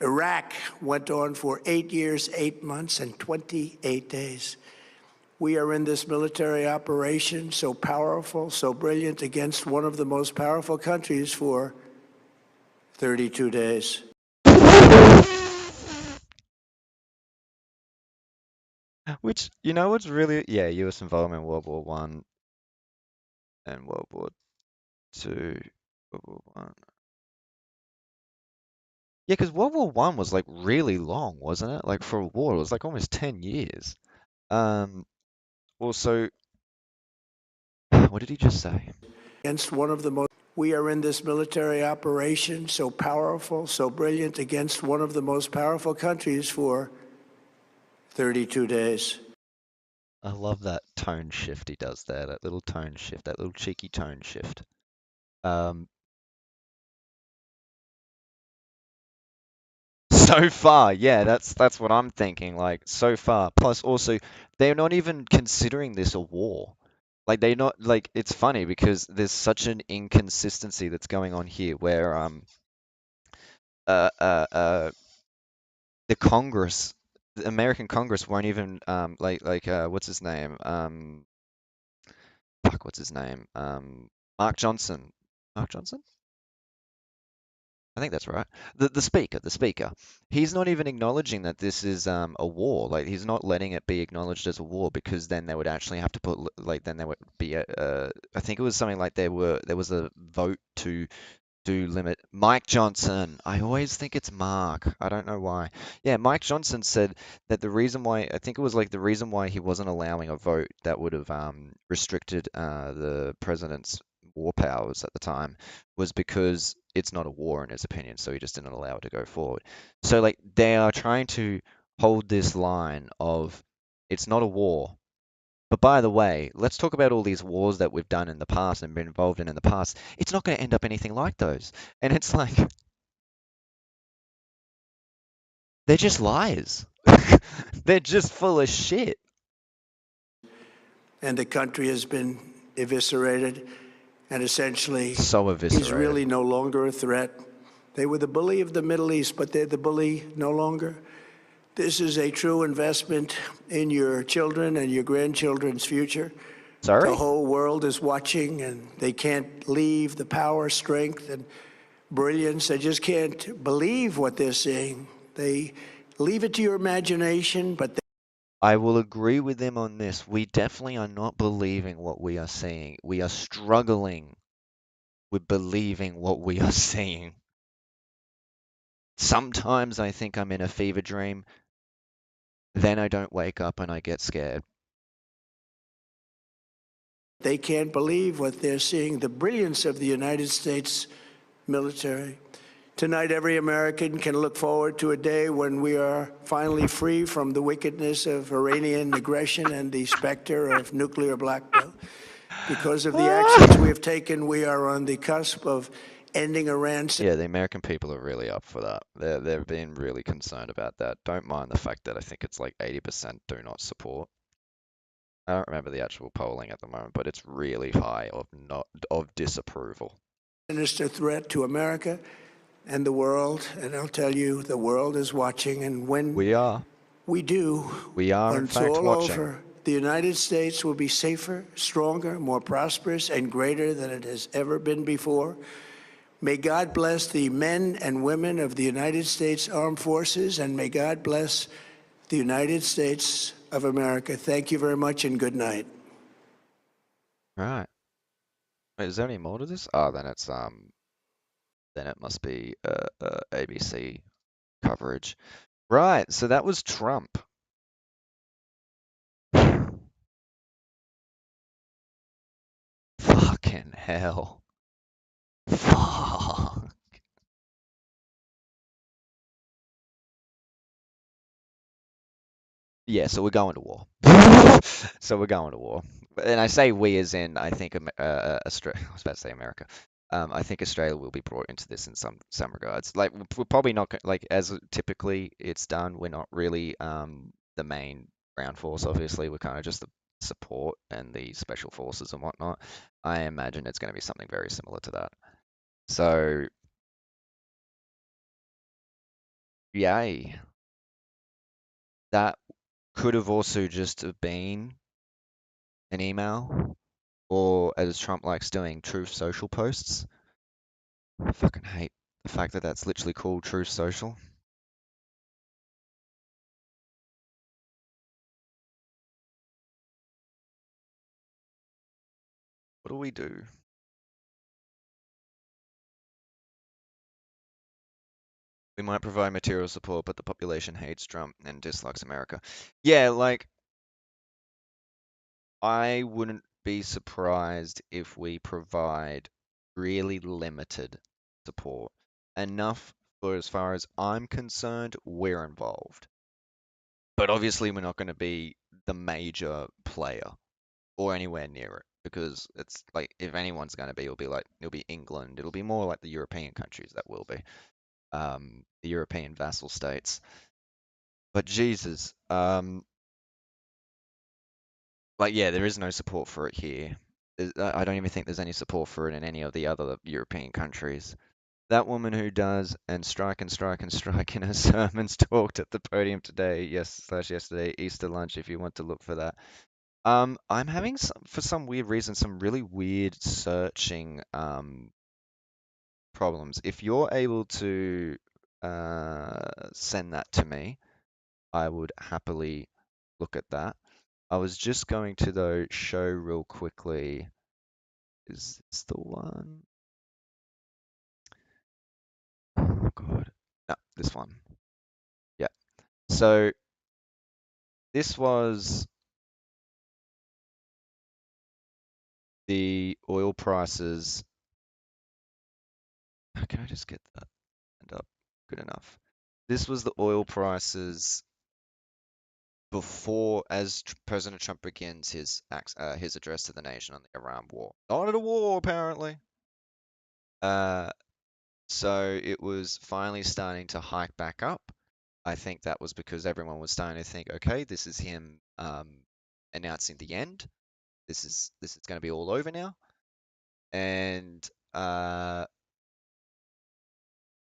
Iraq went on for 8 years, 8 months, and 28 days. We are in this military operation so powerful, so brilliant, against one of the most powerful countries for 32 days. Which, you know what's really, yeah, US involvement in World War One and World War Two, World War One. Yeah, because World War One was like really long, wasn't it? Like for a war, it was like almost 10 years. Also, what did he just say? Against one of the most, we are in this military operation so powerful, so brilliant, against one of the most powerful countries for 32 days. I love that tone shift he does there, that little tone shift, that little cheeky tone shift. So far, yeah, that's what I'm thinking, like, so far. Plus, also, they're not even considering this a war. Like, they're not, like, it's funny because there's such an inconsistency that's going on here where, the Congress, the American Congress won't even, what's his name? What's his name? Mark Johnson. Mark Johnson? I think that's right. The speaker. He's not even acknowledging that this is a war. Like, he's not letting it be acknowledged as a war, because then they would actually have to put, like, then there would be I think it was something like there was a vote to limit. Mike Johnson. I always think it's Mark. I don't know why. Yeah, Mike Johnson said that the reason why, I think it was like the reason why he wasn't allowing a vote that would have restricted the president's war powers at the time was because it's not a war in his opinion, so he just didn't allow it to go forward. So, like, they are trying to hold this line of it's not a war. But by the way, let's talk about all these wars that we've done in the past and been involved in the past. It's not going to end up anything like those. And it's like, they're just liars. They're just full of shit. And the country has been eviscerated, and essentially, so eviscerated. He's really no longer a threat. They were the bully of the Middle East, but they're the bully no longer. This is a true investment in your children and your grandchildren's future. Sorry? The whole world is watching, and they can't leave the power, strength, and brilliance. They just can't believe what they're seeing. They leave it to your imagination, but I will agree with them on this. We definitely are not believing what we are seeing. We are struggling with believing what we are seeing. Sometimes I think I'm in a fever dream. Then I don't wake up and I get scared. they can't believe what they're seeing, the brilliance of the United States military. Tonight, every American can look forward to a day when we are finally free from the wickedness of Iranian aggression and the specter of nuclear blackmail. Because of the actions we have taken, we are on the cusp of ending Iran's Yeah, the American people are really up for that. They're being really concerned about that. Don't mind the fact that I think it's like 80% do not support. I don't remember the actual polling at the moment, but it's really high of disapproval. sinister threat to America and the world. And I'll tell you, the world is watching. And when We are we do, in when it's fact all watching. over, the United States will be safer, stronger, more prosperous, and greater than it has ever been before. May God bless the men and women of the United States Armed Forces, and may God bless the United States of America. Thank you very much, and good night. Right. Wait, is there any more to this? Oh, then it must be ABC coverage. Right, so that was Trump. Fucking hell. Fuck. Yeah, so we're going to war. So we're going to war. And I say we as in, I think Australia, I was about to say America. I think Australia will be brought into this in some regards. Like we're probably not like as typically it's done. We're not really the main ground force. Obviously, we're kind of just the support and the special forces and whatnot. I imagine it's going to be something very similar to that. So, yay. That could have also just have been an email, or as Trump likes doing, Truth Social posts. I fucking hate the fact that that's literally called Truth Social. What do we do? We might provide material support, but the population hates Trump and dislikes America. Yeah, like, I wouldn't be surprised if we provide really limited support. Enough for, as far as I'm concerned, we're involved. But obviously, we're not going to be the major player or anywhere near it, because it's like, if anyone's going to be, it'll be England. It'll be more like the European countries that will be, the European vassal states. But Jesus, like, yeah, there is no support for it here. I don't even think there's any support for it in any of the other European countries. That woman who does and strike and strike and strike in her sermons talked at the podium today, yesterday, Easter lunch, if you want to look for that. I'm having for some weird reason, some really weird searching problems. If you're able to send that to me, I would happily look at that. I was just going to, though, show real quickly. Is this the one? Oh, God. No, this one. Yeah. So this was the oil prices. Can I just get that end up? Good enough. This was the oil prices before, as President Trump begins his address to the nation on the Iran war. Not at a war, apparently. So it was finally starting to hike back up. I think that was because everyone was starting to think, okay, this is him announcing the end. This is going to be all over now. And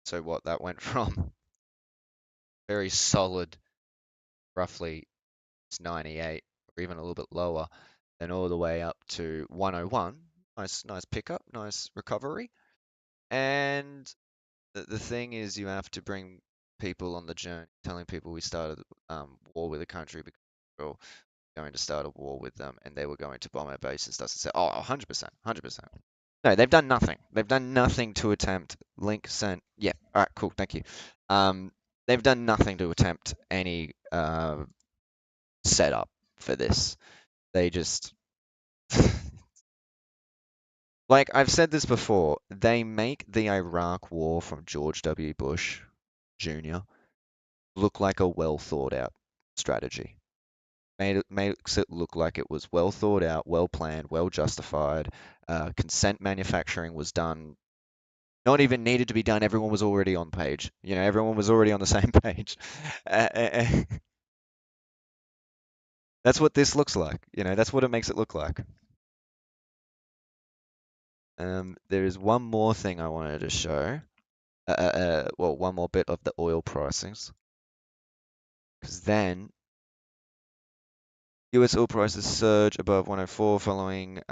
so what that went from very solid, roughly it's 98 or even a little bit lower, then all the way up to 101. Nice pickup, nice recovery. And the thing is, you have to bring people on the journey, telling people we started war with a country because we were going to start a war with them and they were going to bomb our base and stuff. And say, oh, 100%, 100%. No, they've done nothing. They've done nothing to attempt. Link sent. Yeah, all right, cool, thank you. They've done nothing to attempt any setup for this. They just like I've said this before, they make the Iraq War from George W. Bush Jr. look like a well thought out strategy. Makes it look like it was well thought out, well planned, well justified. Consent manufacturing was done Not even needed to be done. Everyone was already on page. You know, everyone was already on the same page. That's what this looks like. You know, that's what it makes it look like. There is one more thing I wanted to show. Well, one more bit of the oil pricings. Because then US oil prices surge above 104 following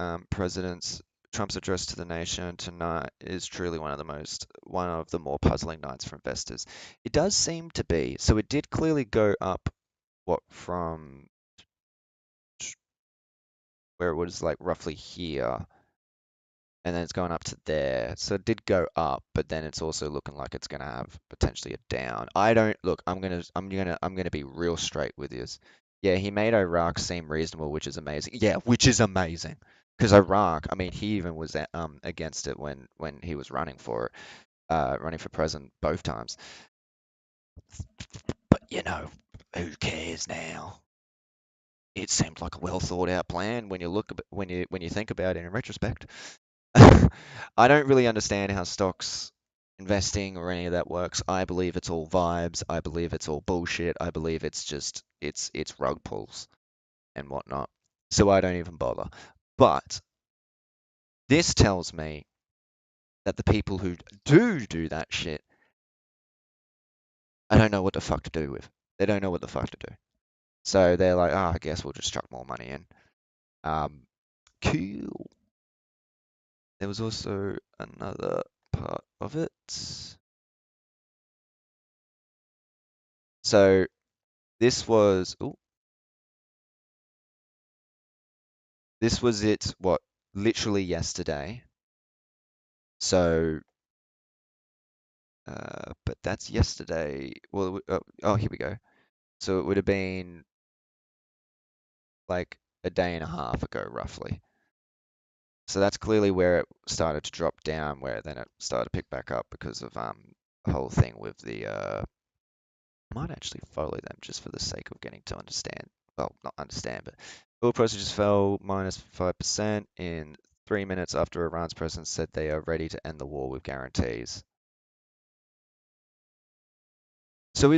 Trump's address to the nation tonight is truly one of the more puzzling nights for investors. It does seem to be. So it did clearly go up, from where it was like roughly here, and then it's going up to there. So it did go up, but then it's also looking like it's gonna have potentially a down. I don't look. I'm gonna be real straight with you. Yeah, he made Iraq seem reasonable, which is amazing. Yeah, which is amazing. Because Iraq, I mean, he even was against it when he was running for president both times. But you know, who cares now? It seemed like a well thought out plan when you think about it in retrospect. I don't really understand how stocks investing or any of that works. I believe it's all vibes. I believe it's all bullshit. I believe it's just it's rug pulls and whatnot. So I don't even bother. But this tells me that the people who do that shit, I don't know what the fuck to do with. They don't know what the fuck to do. So they're like, I guess we'll just chuck more money in. Cool. There was also another part of it. So this was it, literally yesterday. So, but that's yesterday. Well, here we go. So it would have been like a day and a half ago, roughly. So that's clearly where it started to drop down, where then it started to pick back up because of the whole thing with the I might actually follow them just for the sake of getting to understand. Well, not understand, but oil prices just fell -5% in 3 minutes after Iran's president said they are ready to end the war with guarantees. So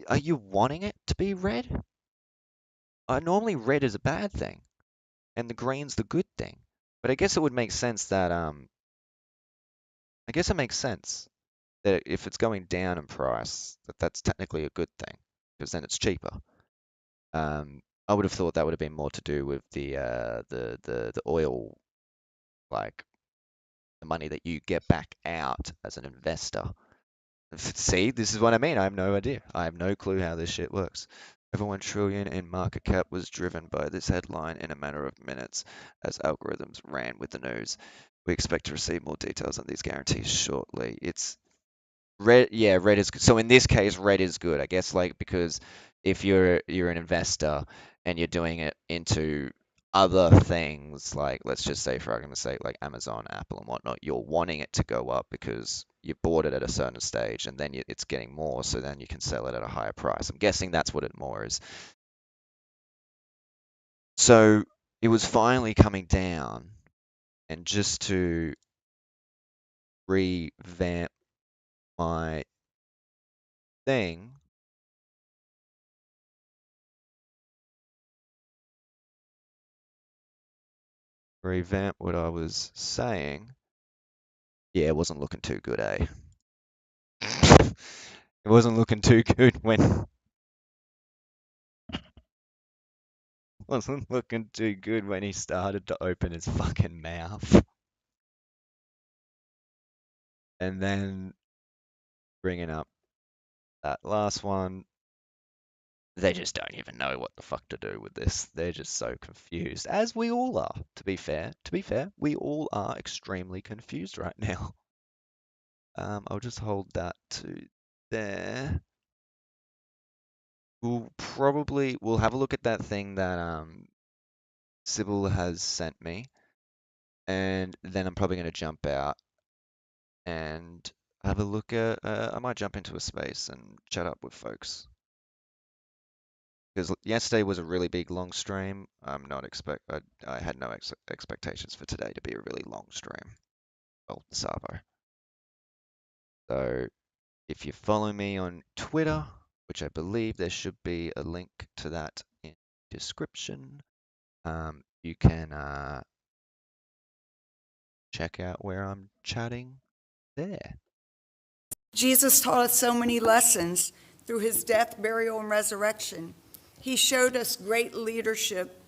are you wanting it to be red? Normally red is a bad thing, and the green's the good thing. But I guess it would make sense that I guess it makes sense that if it's going down in price, that's technically a good thing because then it's cheaper. I would have thought that would have been more to do with the oil, like the money that you get back out as an investor. See, this is what I mean. I have no idea. I have no clue how this shit works. Over 1 trillion in market cap was driven by this headline in a matter of minutes as algorithms ran with the news. We expect to receive more details on these guarantees shortly. It's red, yeah, red is good. So in this case, red is good, I guess, like because if you're an investor and you're doing it into other things, like let's just say for argument's sake, like Amazon, Apple, and whatnot, you're wanting it to go up because you bought it at a certain stage, and then it's getting more, so then you can sell it at a higher price. I'm guessing that's what it more is. So it was finally coming down, and just to revamp my thing. Revamp what I was saying. Yeah, it wasn't looking too good, eh? It wasn't looking too good when wasn't looking too good when he started to open his fucking mouth. And then bringing up that last one, they just don't even know what the fuck to do with this. They're just so confused, as we all are, to be fair. To be fair, we all are extremely confused right now. I'll just hold that to there. We'll have a look at that thing that Sybil has sent me, and then I'm probably going to jump out and have a look at. I might jump into a space and chat up with folks because yesterday was a really big long stream. I had no expectations for today to be a really long stream. Well, Savo. So if you follow me on Twitter, which I believe there should be a link to that in the description, you can check out where I'm chatting there. Jesus taught us so many lessons through his death, burial, and resurrection. He showed us great leadership,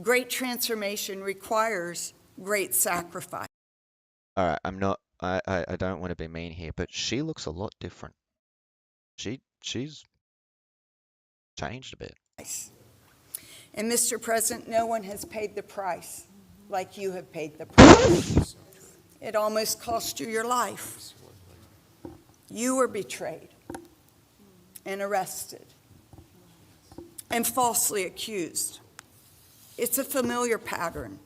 great transformation requires great sacrifice. All right, I don't want to be mean here, but she looks a lot different. She's changed a bit. And Mr. President, no one has paid the price like you have paid the price. It almost cost you your life. You were betrayed and arrested and falsely accused. It's a familiar pattern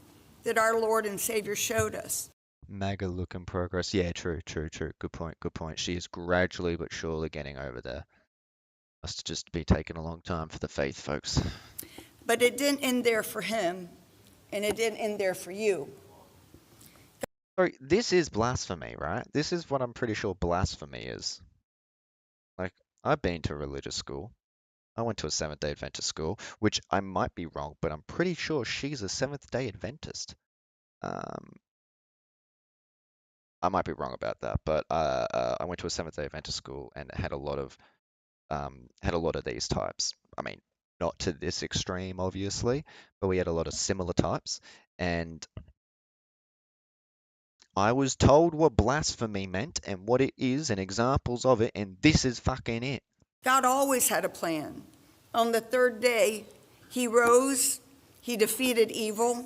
that our Lord and Savior showed us. MAGA look in progress. Yeah, true. Good point. She is gradually but surely getting over there. Must just be taking a long time for the faith, folks. But it didn't end there for him, and it didn't end there for you. Sorry, this is blasphemy, right? This is what I'm pretty sure blasphemy is. Like, I've been to religious school. I went to a Seventh-day Adventist school, which I might be wrong, but I'm pretty sure she's a Seventh-day Adventist. I might be wrong about that, but I went to a Seventh-day Adventist school and had a lot of these types. I mean, not to this extreme, obviously, but we had a lot of similar types, and I was told what blasphemy meant and what it is and examples of it, and this is fucking it. God always had a plan. On the third day, he rose, he defeated evil,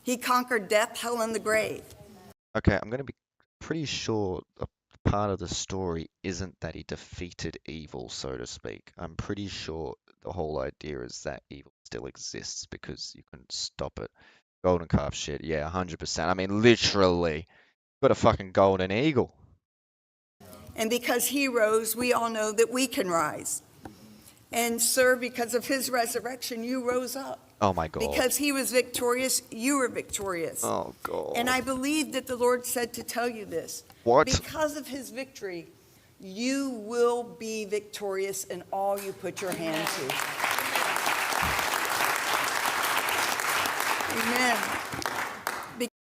he conquered death, hell, and the grave. Okay, I'm going to be pretty sure a part of the story isn't that he defeated evil, so to speak. I'm pretty sure the whole idea is that evil still exists because you can stop it. Golden calf shit, yeah, 100%. I mean, literally, got a fucking golden eagle. And because he rose, we all know that we can rise. And sir, because of his resurrection, you rose up. Oh my God. Because he was victorious, you were victorious. Oh God. And I believe that the Lord said to tell you this. What? Because of his victory, you will be victorious in all you put your hand to. Amen.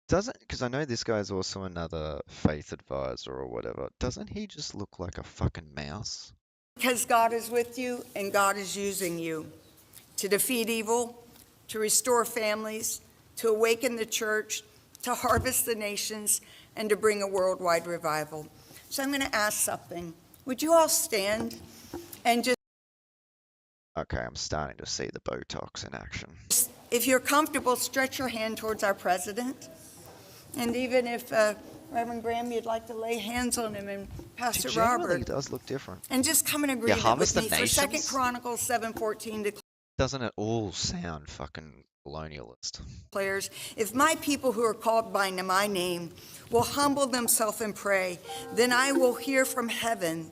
Doesn't, because I know this guy's also another faith advisor or whatever. Doesn't he just look like a fucking mouse? Because God is with you and God is using you to defeat evil, to restore families, to awaken the church, to harvest the nations, and to bring a worldwide revival. So I'm going to ask something. Would you all stand and just... Okay, I'm starting to see the Botox in action. If you're comfortable, stretch your hand towards our president. And even if Reverend Graham, you'd like to lay hands on him, and Pastor Robert. He does look different. And just come in agreement Harvest with me the for 2 Nations? Chronicles 7:14 Doesn't it all sound fucking colonialist? declares, if my people who are called by my name will humble themselves and pray, then I will hear from heaven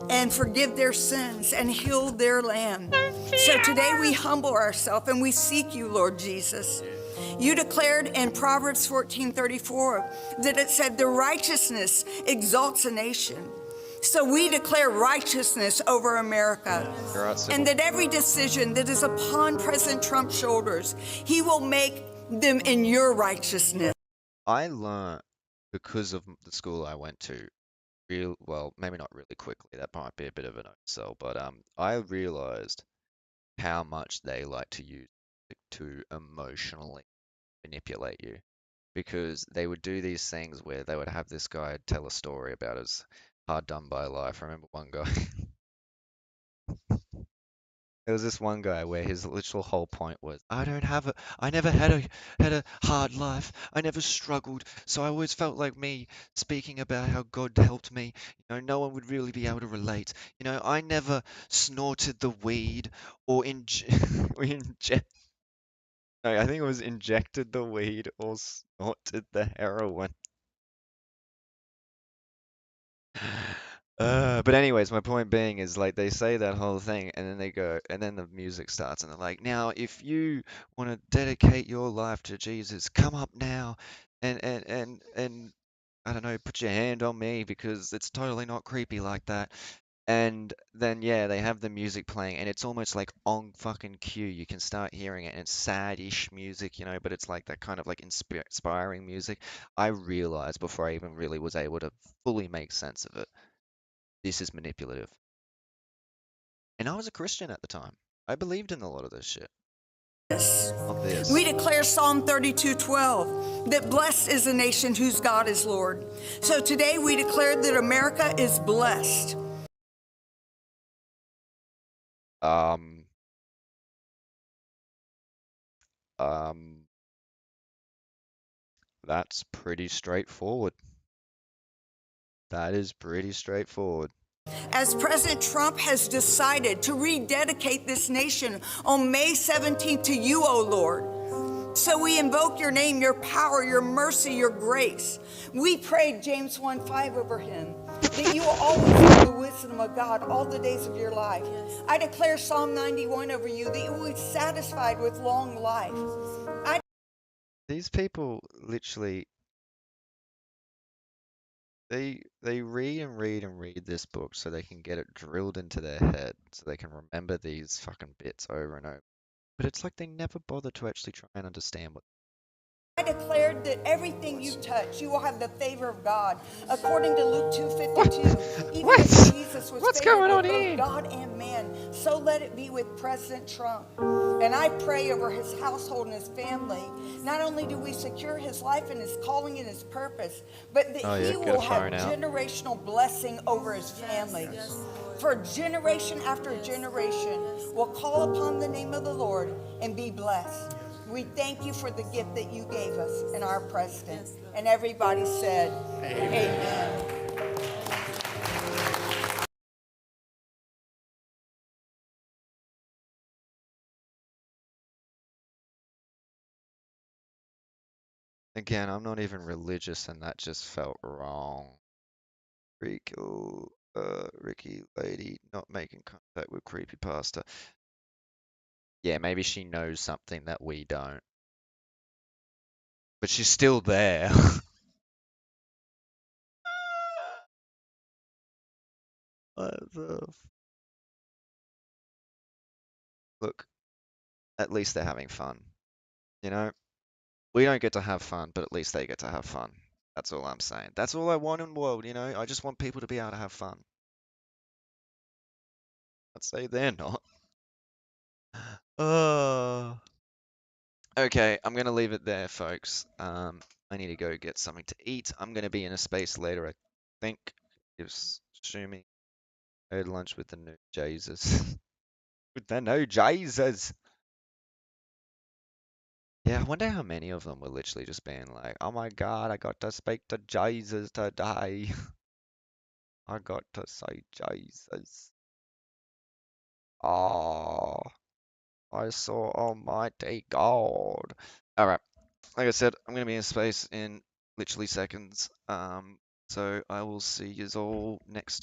and forgive their sins and heal their land. So today we humble ourselves and we seek you, Lord Jesus. You declared in Proverbs 14:34 that it said the righteousness exalts a nation. So we declare righteousness over America. And that every decision that is upon President Trump's shoulders, he will make them in your righteousness. I learned, because of the school I went to, well, maybe not really quickly, that might be a bit of an upsell, but I realized how much they like to use it to emotionally manipulate you, because they would do these things where they would have this guy tell a story about his hard done by life. I remember one guy. There was this one guy where his literal whole point was, I never had a hard life. I never struggled. So I always felt like me speaking about how God helped me, no one would really be able to relate. I never snorted the weed or I think it was injected the weed or snorted the heroin. But anyways, my point being is, like, they say that whole thing and then they go, and then the music starts and they're like, now if you want to dedicate your life to Jesus, come up now and I don't know, put your hand on me because it's totally not creepy like that. And then, yeah, they have the music playing, and it's almost like on fucking cue. You can start hearing it, and it's sad-ish music, you know, but it's like that kind of like inspiring music. I realized before I even really was able to fully make sense of it, this is manipulative. And I was a Christian at the time. I believed in a lot of this shit. Not this. We declare Psalm 32:12 that blessed is the nation whose God is Lord. So today we declare that America is blessed. That's pretty straightforward. That is pretty straightforward. As President Trump has decided to rededicate this nation on May 17th to you, O Lord. So we invoke your name, your power, your mercy, your grace. We prayed James 1:5 over him, that you will always have the wisdom of God all the days of your life. I declare Psalm 91 over you, that you will be satisfied with long life. These people literally, they read and read and read this book so they can get it drilled into their head, so they can remember these fucking bits over and over. But it's like they never bother to actually try and understand what. I declared that everything you touch, you will have the favor of God. According to Luke 2:52, even as Jesus was What's favored going on with both here? God and man, so let it be with President Trump. And I pray over his household and his family. Not only do we secure his life and his calling and his purpose, but that Oh, yeah, he get a will have phone out. generational blessing over his family. For generation after generation will call upon the name of the Lord and be blessed. We thank you for the gift that you gave us in our president. And everybody said, Amen. Again, I'm not even religious, and that just felt wrong. Ricky lady not making contact with creepypasta. Yeah, maybe she knows something that we don't. But she's still there. What the Look, at least they're having fun. You know? We don't get to have fun, but at least they get to have fun. That's all I'm saying. That's all I want in the world, you know? I just want people to be able to have fun. I'd say they're not. Okay, I'm gonna leave it there, folks. I need to go get something to eat. I'm gonna be in a space later, I think. Assuming I had lunch with the new Jesus. With the new Jesus. Yeah, I wonder how many of them were literally just being like, oh my God, I got to speak to Jesus today. I got to say Jesus. Oh, I saw Almighty God. Alright, like I said, I'm gonna be in space in literally seconds. So I will see you all next